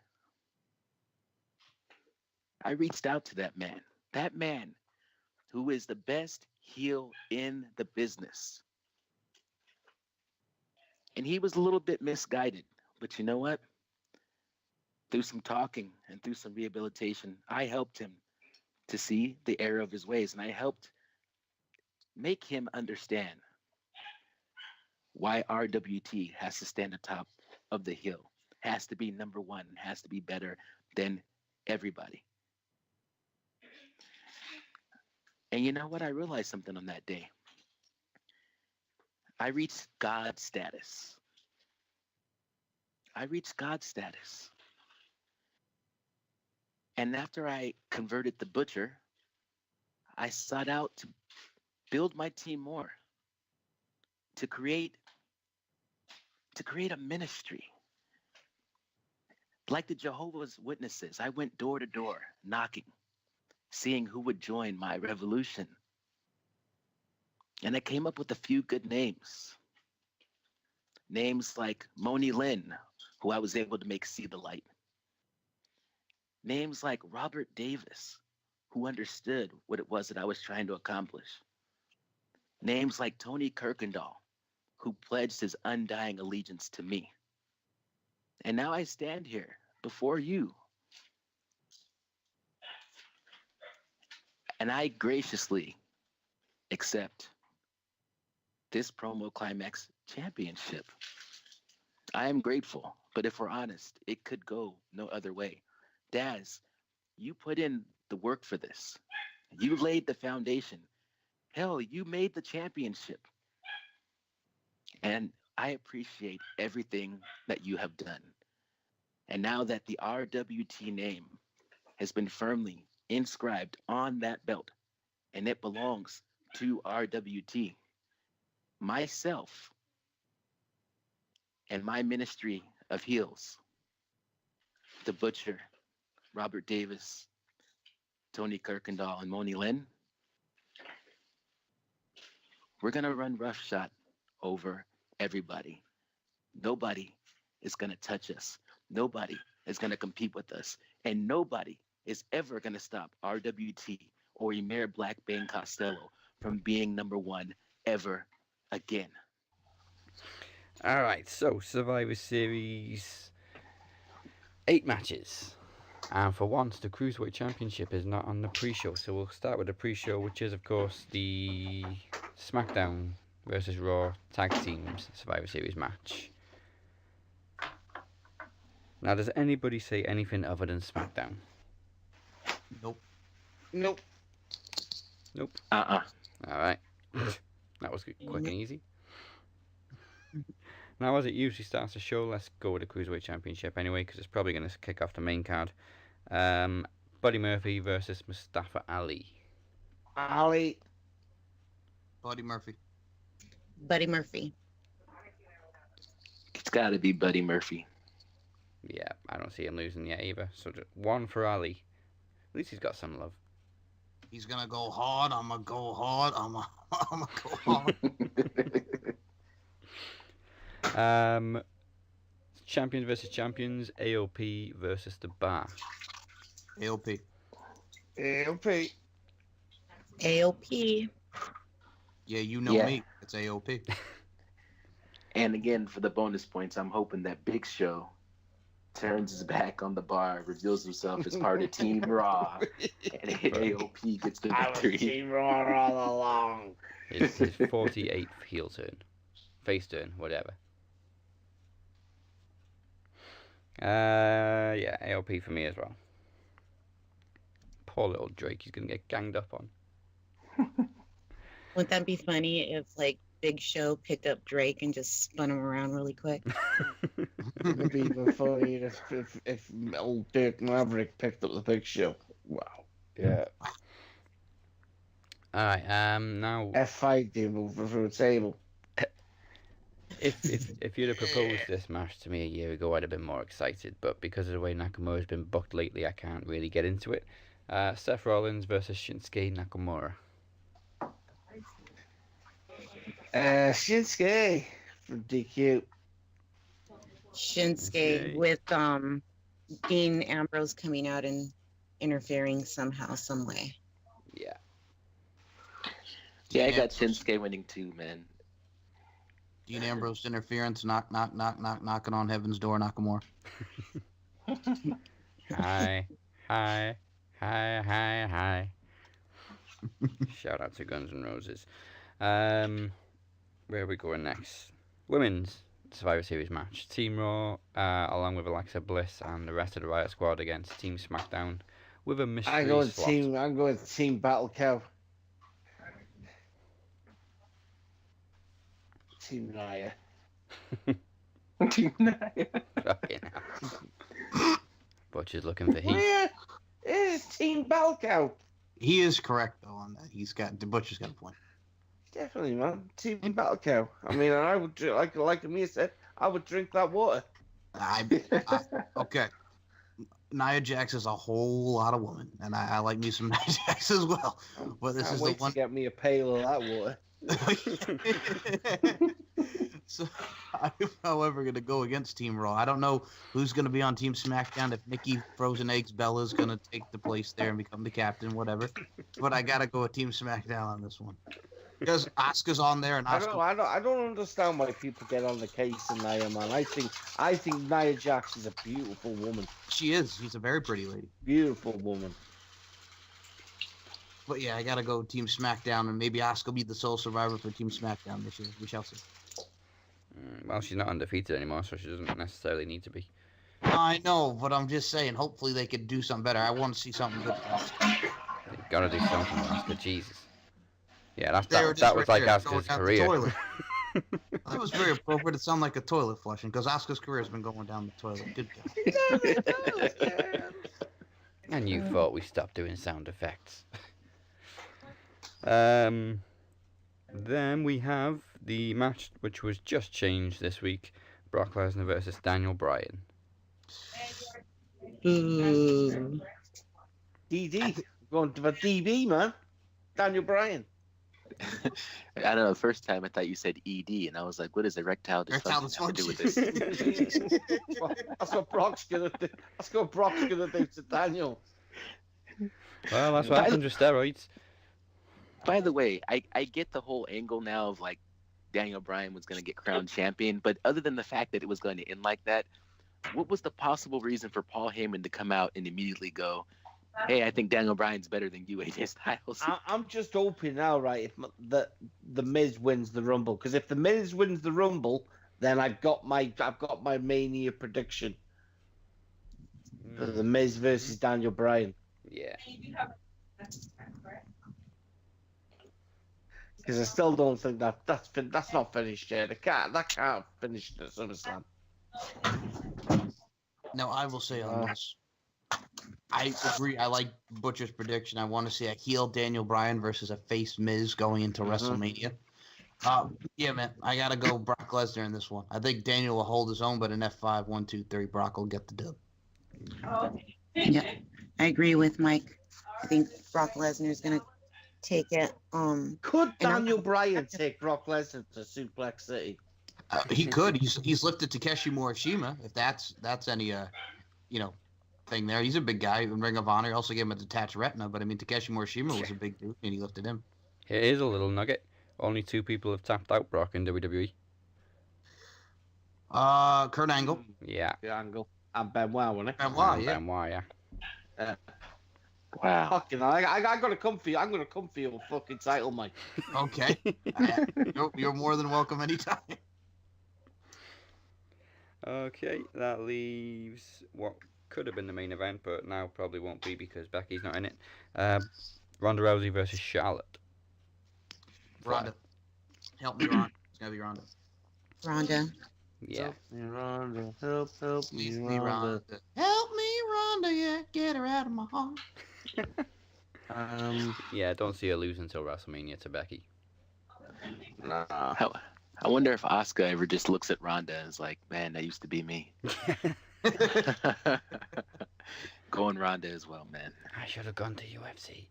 I reached out to that man who is the best heel in the business. And he was a little bit misguided, but you know what? Through some talking and through some rehabilitation, I helped him to see the error of his ways, and I helped make him understand why RWT has to stand atop of the hill, has to be number one, has to be better than everybody. And you know what? I realized something on that day. I reached God status. I reached God status. And after I converted the butcher, I sought out to build my team more, to create a ministry. Like the Jehovah's Witnesses, I went door to door, knocking, seeing who would join my revolution. And I came up with a few good names. Names like Moni Lynn, who I was able to make see the light. Names like Robert Davis, who understood what it was that I was trying to accomplish. Names like Tony Kirkendall, who pledged his undying allegiance to me. And now I stand here before you. And I graciously accept this promo climax championship. I am grateful, but if we're honest, it could go no other way. Daz, you put in the work for this. You laid the foundation. Hell, you made the championship. And I appreciate everything that you have done. And now that the RWT name has been firmly inscribed on that belt, and it belongs to RWT, myself and my ministry of heels, the Butcher, Robert Davis, Tony Kirkendall, and Moni Lynn, we're going to run roughshod over everybody. Nobody is going to touch us. Nobody is going to compete with us. And nobody is ever going to stop RWT or Emir Blackbane Costello from being number one ever again. All right, so Survivor Series, 8 matches. And for once, the Cruiserweight Championship is not on the pre-show. So we'll start with the pre-show, which is, of course, the SmackDown versus Raw Tag Teams Survivor Series match. Now, does anybody say anything other than SmackDown? Nope. Nope. Nope. Uh-uh. All right. That was quick and easy. Now, as it usually starts the show, let's go with the Cruiserweight Championship anyway, because it's probably going to kick off the main card. Buddy Murphy versus Mustafa Ali. Ali. Buddy Murphy. Buddy Murphy. It's got to be Buddy Murphy. Yeah, I don't see him losing yet either. So just 1 for Ali. At least he's got some love. He's gonna go hard. I'm gonna go hard. I'm gonna go hard. Champions versus champions. AOP versus the Bar. AOP. AOP. AOP. Yeah, you know me. It's AOP. And again, for the bonus points, I'm hoping that Big Show turns his back on the Bar, reveals himself as part of Team Raw, and AOP gets the I was victory. Team Raw all along. His 48th heel turn. Face turn, whatever. Yeah, AOP for me as well. Poor little Drake, he's going to get ganged up on. Wouldn't that be funny if, like, Big Show picked up Drake and just spun him around really quick? It'd be even funnier if old Dirk Maverick picked up the Big Show. Wow. Yeah. Alright, now... F5 him over through a table. If you'd have proposed this match to me a year ago, I'd have been more excited, but because of the way Nakamura's been booked lately, I can't really get into it. Seth Rollins versus Shinsuke Nakamura. Shinsuke from DQ. Shinsuke with Dean Ambrose coming out and interfering somehow, some way. Yeah. Yeah, I got Shinsuke winning too, man. Dean Ambrose interference, knocking on heaven's door, Nakamura. Hi. Shout out to Guns N' Roses. Where are we going next? Women's Survivor Series match. Team Raw, along with Alexa Bliss and the rest of the Riot Squad against Team SmackDown with a mystery I'm going slot. Team Battle Cow. Team Nia. Team Nia. Fucking hell. Butcher's looking for heat. Where is Team Balco? He is correct though on that. The Butcher's got a point. Definitely, man. Team Balco. I mean, I would drink, like Emir said, I would drink that water. Okay. Nia Jax is a whole lot of woman, and I like me some Nia Jax as well. But this Can't is wait the one. to get me a pail of that water. So I'm, however, going to go against Team Raw. I don't know who's going to be on Team SmackDown. If Nikki Frozen Eggs Bella is going to take the place there and become the captain, whatever. But I got to go with Team SmackDown on this one because Asuka's on there, and I Asuka. don't understand why people get on the case in Nia, man. I think Nia Jax is a beautiful woman. She is. She's a very pretty lady. Beautiful woman. But yeah, I got to go Team SmackDown, and maybe Asuka will be the sole survivor for Team SmackDown this year. We shall see. Well, she's not undefeated anymore, so she doesn't necessarily need to be. I know, but I'm just saying, hopefully they could do something better. I want to see something good. They've got to do something with Asuka, Jesus. Yeah, that was right like there, Asuka's going down the career. toilet. That was very appropriate. It sounded like a toilet flushing, because Asuka's career has been going down the toilet. Good job. And you thought we stopped doing sound effects. Then we have the match which was just changed this week. Brock Lesnar versus Daniel Bryan. DD. Going to the DB, man. Daniel Bryan. I don't know. The first time I thought you said ED, and I was like, "What is erectile dysfunction have to do with this?" That's what Brock's gonna do. That's what Brock's gonna do to Daniel. Well, that's what happens with steroids. By the way, I get the whole angle now of like Daniel Bryan was going to get crowned champion, but other than the fact that it was going to end like that, what was the possible reason for Paul Heyman to come out and immediately go, "Hey, I think Daniel Bryan's better than you, AJ Styles"? I'm just hoping now, right, if the Miz wins the Rumble, because if the Miz wins the Rumble, then I've got my Mania prediction for the Miz versus Daniel Bryan. Yeah. Because I still don't think that's not finished yet. That can't finish at SummerSlam. Now, I will say on this, I agree. I like Butcher's prediction. I want to see a heel Daniel Bryan versus a face Miz going into WrestleMania. Yeah, man, I got to go Brock Lesnar in this one. I think Daniel will hold his own, but in F5, 1, 2, 3, Brock will get the dub. Yeah, I agree with Mike. I think Brock Lesnar is going to take it. Could Daniel Bryan take Brock Lesnar to Suplex City? He could. He's lifted Takeshi Morishima. If that's any thing there. He's a big guy in Ring of Honor. He also gave him a detached retina, but I mean Takeshi Morishima was a big dude, and he lifted him. Here is a little nugget. Only 2 people have tapped out Brock in WWE. Kurt Angle. Yeah. Angle. And Benoit, wasn't it? Benoit, yeah. Benoit, yeah. Wow. Fucking, I gotta come for you. I'm gonna come for your fucking title, Mike. Okay. You're more than welcome anytime. Okay, that leaves what could have been the main event, but now probably won't be because Becky's not in it. Ronda Rousey versus Charlotte. Ronda. Help me, Ronda. It's gotta be Ronda. Ronda. Yeah. Help me, Ronda. Help me, Please, Ronda. Help me, Ronda. Yeah, get her out of my heart. Yeah, don't see her lose until WrestleMania to Becky. Nah. I wonder if Asuka ever just looks at Ronda and is like, "Man, that used to be me." Going Ronda as well, man. I should have gone to UFC.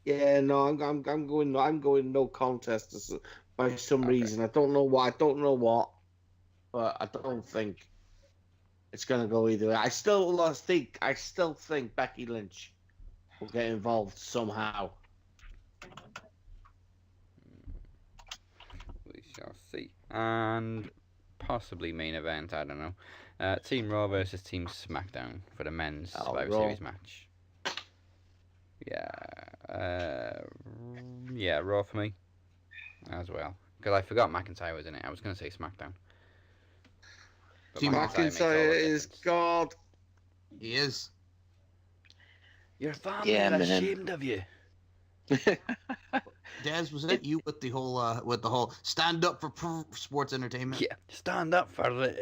Yeah, no, I'm going no contest by some reason. I don't know why. I don't know what, but I don't think it's gonna go either way. I still think Becky Lynch will get involved somehow. We shall see. And possibly main event, I don't know. Team Raw versus Team SmackDown for the men's Survivor Series match. Yeah, Raw for me as well. Because I forgot McIntyre was in it. I was going to say SmackDown. But Team McIntyre is God. He is. Your family Yeah, are man. ashamed of you. Daz, was that you with the whole stand up for sports entertainment? Yeah, stand up for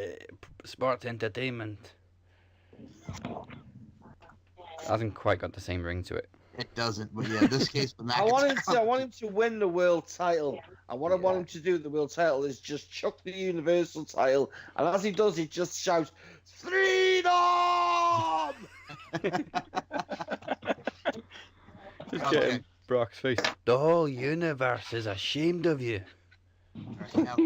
sports entertainment. Hasn't quite got the same ring to it. It doesn't, but yeah, this case with I want him to win the world title. And what I want him to do with the world title is just chuck the universal title. And as he does, he just shouts, "Freedom!" Just get in Brock's face. The whole universe is ashamed of you. Right, now,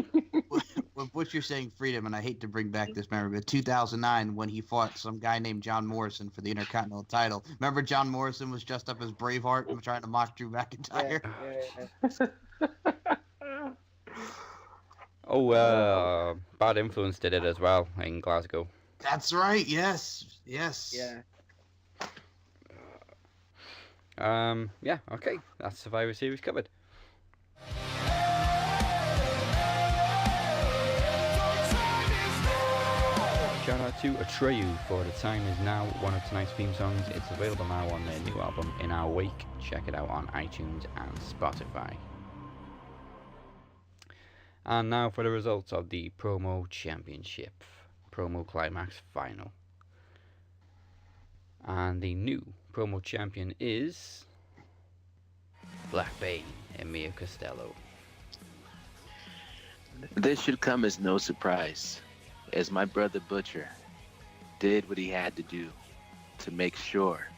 with what you're saying, freedom, and I hate to bring back this memory, but 2009 when he fought some guy named John Morrison for the Intercontinental title. Remember John Morrison was dressed up as Braveheart and was trying to mock Drew McIntyre? Oh, Bad Influence did it as well in Glasgow. That's right. Yes. Yes. Yeah. Yeah, okay. That's Survivor Series covered. Shout out to Atreyu for The Time Is Now, one of tonight's theme songs. It's available now on their new album, In Our Wake. Check it out on iTunes and Spotify. And now for the results of the Promo Championship, Promo Climax Final. And the new Promo Champion is Blackbane, Emir Costello. This should come as no surprise, as my brother Butcher did what he had to do to make sure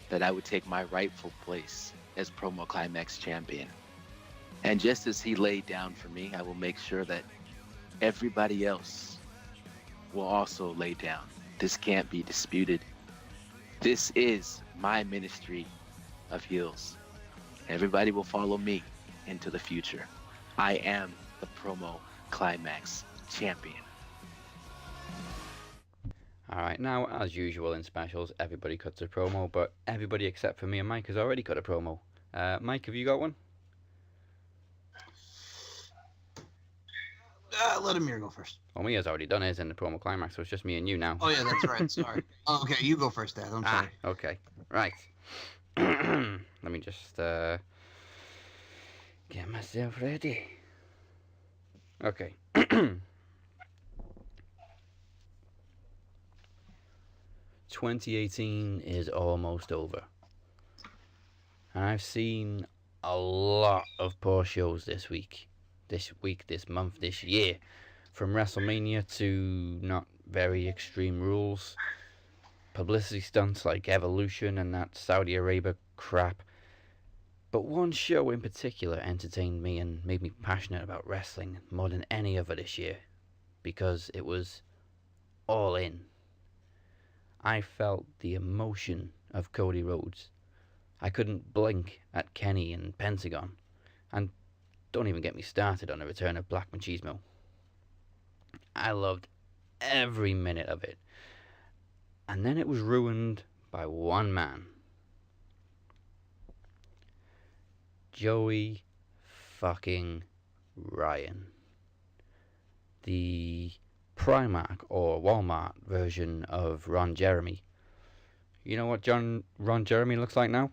that I would take my rightful place as Promo Climax Champion. And just as he laid down for me, I will make sure that everybody else will also lay down. This can't be disputed. This is my ministry of heels. Everybody will follow me into the future. I am the Promo Climax Champion. Alright, now as usual in specials, everybody cuts a promo, but everybody except for me and Mike has already cut a promo. Mike, have you got one? Let Emir go first. Well, Mia's already done his in the Promo Climax, so it's just me and you now. Oh, yeah, that's right. Sorry. Oh, okay, you go first, Dad. I'm sorry. Okay. Right. Let me just get myself ready. Okay. 2018 is almost over. And I've seen a lot of poor shows this week, this month, this year. From WrestleMania to not very extreme rules, publicity stunts like Evolution and that Saudi Arabia crap. But one show in particular entertained me and made me passionate about wrestling more than any other this year, because it was all in. I felt the emotion of Cody Rhodes. I couldn't blink at Kenny and Pentagon. And don't even get me started on the return of Black Machismo. I loved every minute of it. And then it was ruined by one man. Joey fucking Ryan. The Primark or Walmart version of Ron Jeremy. You know what Ron Jeremy looks like now?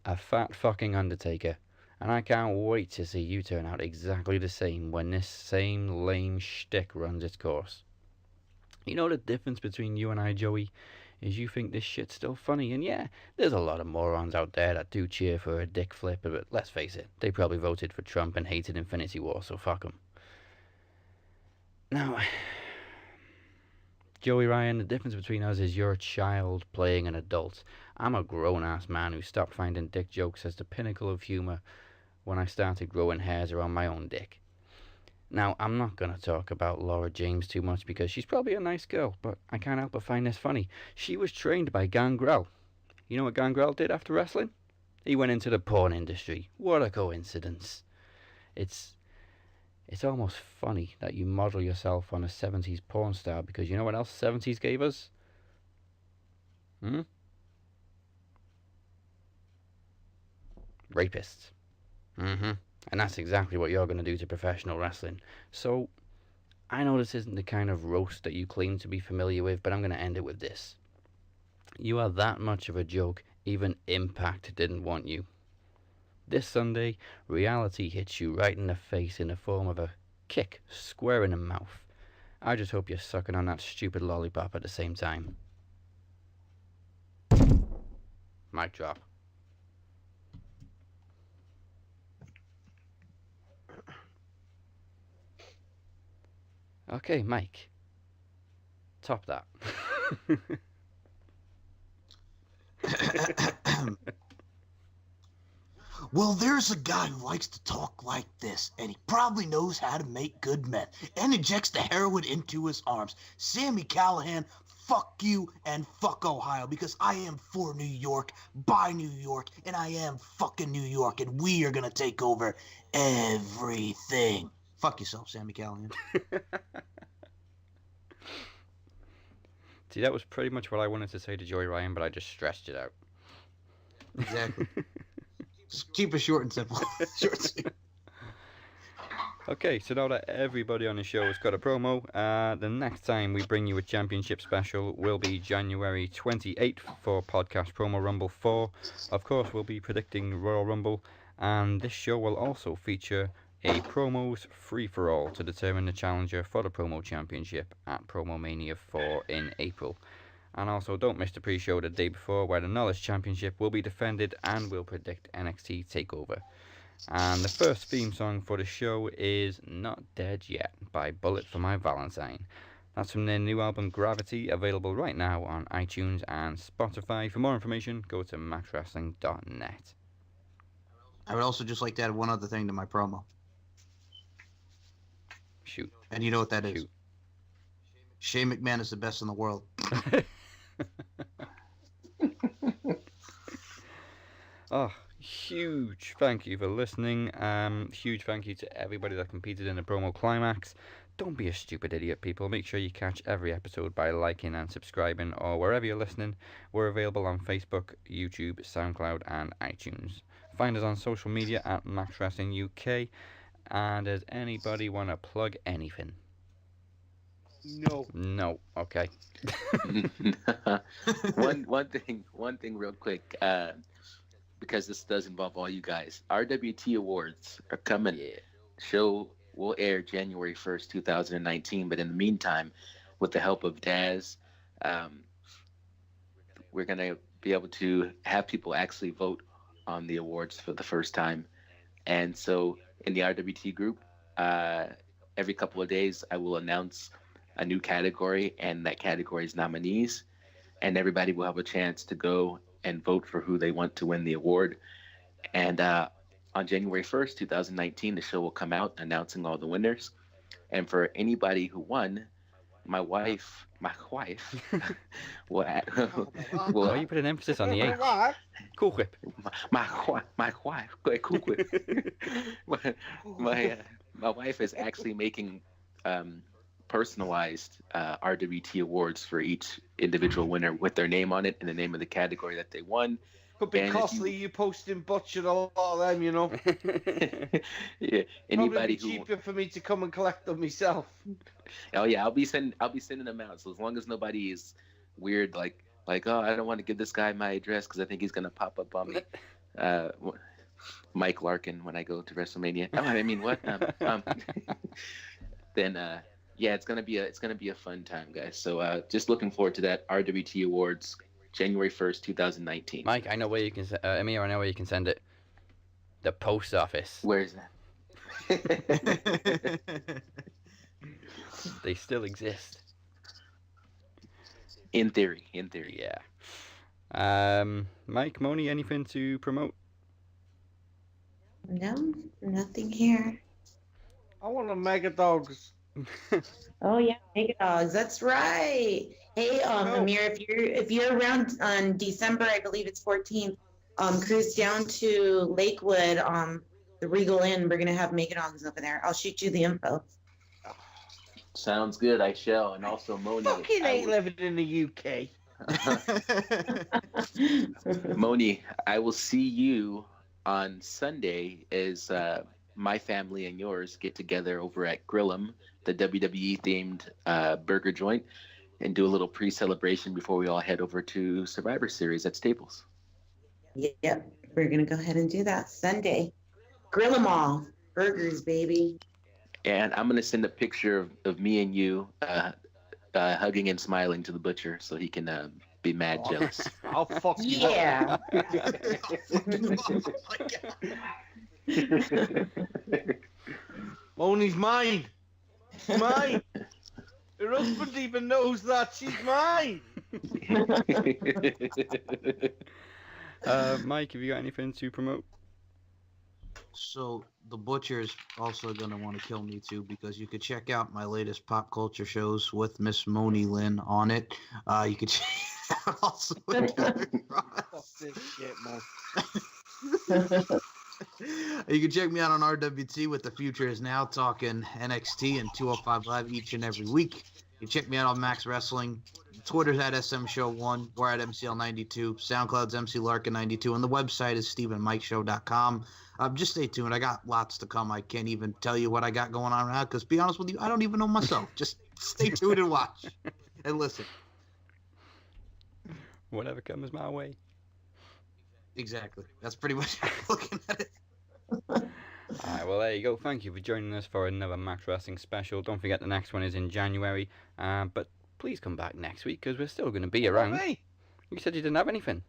A fat fucking Undertaker. And I can't wait to see you turn out exactly the same when this same lame shtick runs its course. You know the difference between you and I, Joey, is you think this shit's still funny, and yeah, there's a lot of morons out there that do cheer for a dick flip, but let's face it, they probably voted for Trump and hated Infinity War, so fuck them. Now, Joey Ryan, the difference between us is you're a child playing an adult. I'm a grown-ass man who stopped finding dick jokes as the pinnacle of humour when I started growing hairs around my own dick. Now, I'm not going to talk about Laura James too much because she's probably a nice girl, but I can't help but find this funny. She was trained by Gangrel. You know what Gangrel did after wrestling? He went into the porn industry. What a coincidence. It's almost funny that you model yourself on a 70s porn star, because you know what else the 70s gave us? Rapists. And that's exactly what you're going to do to professional wrestling. So, I know this isn't the kind of roast that you claim to be familiar with, but I'm going to end it with this. You are that much of a joke Even Impact didn't want you. This Sunday, reality hits you right in the face in the form of a kick square in the mouth. I just hope you're sucking on that stupid lollipop at the same time. Mic drop. Okay, Mike. Top that. Well, there's a guy who likes to talk like this, and he probably knows how to make good men, and injects the heroin into his arms. Sammy Callahan, fuck you and fuck Ohio, because I am for New York, by New York, and I am fucking New York, and we are gonna take over everything. Fuck yourself, Sammy Callahan. See, that was pretty much what I wanted to say to Joey Ryan, but I just stretched it out. Exactly. Just keep it short and simple. Short and simple. Okay, so now that everybody on the show has got a promo, the next time we bring you a championship special will be January 28th for Podcast Promo Rumble 4. Of course, we'll be predicting Royal Rumble, and this show will also feature a promos free-for-all to determine the challenger for the Promo Championship at Promo Mania 4 in April. And also, don't miss the pre-show the day before, where the Knowledge Championship will be defended and we'll predict NXT TakeOver. And the first theme song for the show is Not Dead Yet by Bullet for My Valentine. That's from their new album Gravity, available right now on iTunes and Spotify. For more information, go to maxwrestling.net. I would also just like to add one other thing to my promo. Shoot. And you know what that is? Shane McMahon is the best in the world. Oh, huge thank you for listening. Huge thank you to everybody that competed in the promo climax. Don't be a stupid idiot, people. Make sure you catch every episode by liking and subscribing, or wherever you're listening. We're available on Facebook, YouTube, SoundCloud, and iTunes. Find us on social media at Max Wrestling UK. And does anybody want to plug anything? No. No. Okay. one thing real quick, because this does involve all you guys. RWT Awards are coming. Yeah. Show will air January 1st, 2019. But in the meantime, with the help of Daz, we're gonna be able to have people actually vote on the awards for the first time. And so in the RWT group, every couple of days, I will announce a new category and that category's nominees, and everybody will have a chance to go and vote for who they want to win the award. And on January 1st, 2019, the show will come out announcing all the winners. And for anybody who won, my wife will Why you put an emphasis on the H? Cool whip. My wife, cool whip. My wife is actually making personalized RWT awards for each individual winner with their name on it and the name of the category that they won. Could be costly. You posting Butch and a lot of them, you know. Yeah. Anybody Probably cheaper for me to come and collect them myself. Oh yeah, I'll be sending them out. So as long as nobody is weird, like oh, I don't want to give this guy my address because I think he's gonna pop up on me. Mike Larkin when I go to WrestleMania. Oh, I mean what? Then yeah, it's gonna be a fun time, guys. So just looking forward to that RWT Awards, January 1st, 2019. Mike, I know where you can. Emir, I know where you can send it. The post office. Where is that? They still exist. In theory. Yeah. Mike, Moni, anything to promote? No, nothing here. I want a Mega Dogs. Oh yeah, Mega Dogs. That's right. Hey, Emir, if you're around on December, I believe it's 14th, cruise down to Lakewood, the Regal Inn. We're gonna have Mega Dogs over there. I'll shoot you the info. Sounds good. I shall. And also, Moni. Fucking ain't living in the UK. Moni, I will see you on Sunday as my family and yours get together over at Grill'em, the WWE themed burger joint, and do a little pre-celebration before we all head over to Survivor Series at Staples. Yep, we're gonna go ahead and do that Sunday. Grill them all, burgers, baby. And I'm gonna send a picture of me and you hugging and smiling to the butcher so he can be mad jealous. I'll fuck you Yeah. Moni's mine. Mine. Her husband even knows that she's mine. Mike, have you got anything to promote? So the butcher's also gonna want to kill me too, because you could check out my latest pop culture shows with Miss Moni Lynn on it. You could check out also. Fuck this shit, man. You can check me out on RWT with The Future Is Now, talking NXT and 205 Live each and every week. You can check me out on Max Wrestling. Twitter's at SM Show 1. We're at MCL92. SoundCloud's MC Larkin92. And the website is StephenMikeShow.com. Just stay tuned. I got lots to come. I can't even tell you what I got going on now because, to be honest with you, I don't even know myself. Just stay tuned and watch and listen. Whatever comes my way. Exactly. That's pretty much how I'm looking at it. Alright, well, there you go. Thank you for joining us for another Max Wrestling special. Don't forget the next one is in January. But please come back next week because we're still going to be around. Me? You said you didn't have anything.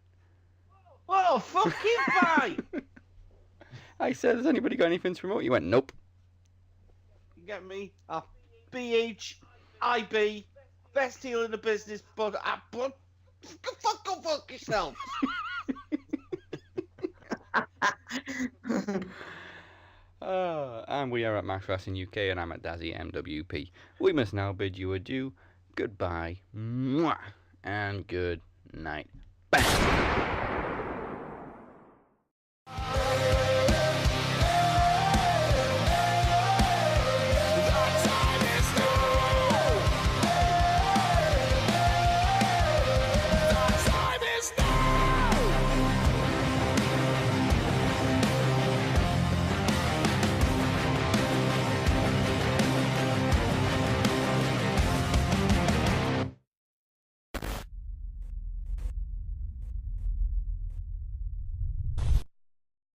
What a fucking bye! I said, has anybody got anything to promote? You went, nope. You get me? BHIB, best heel in the business, but go fuck yourself. And we are at Max Wrestling UK, and I'm at Dazzy MWP. We must now bid you adieu, goodbye, mwah, and good night. Bang.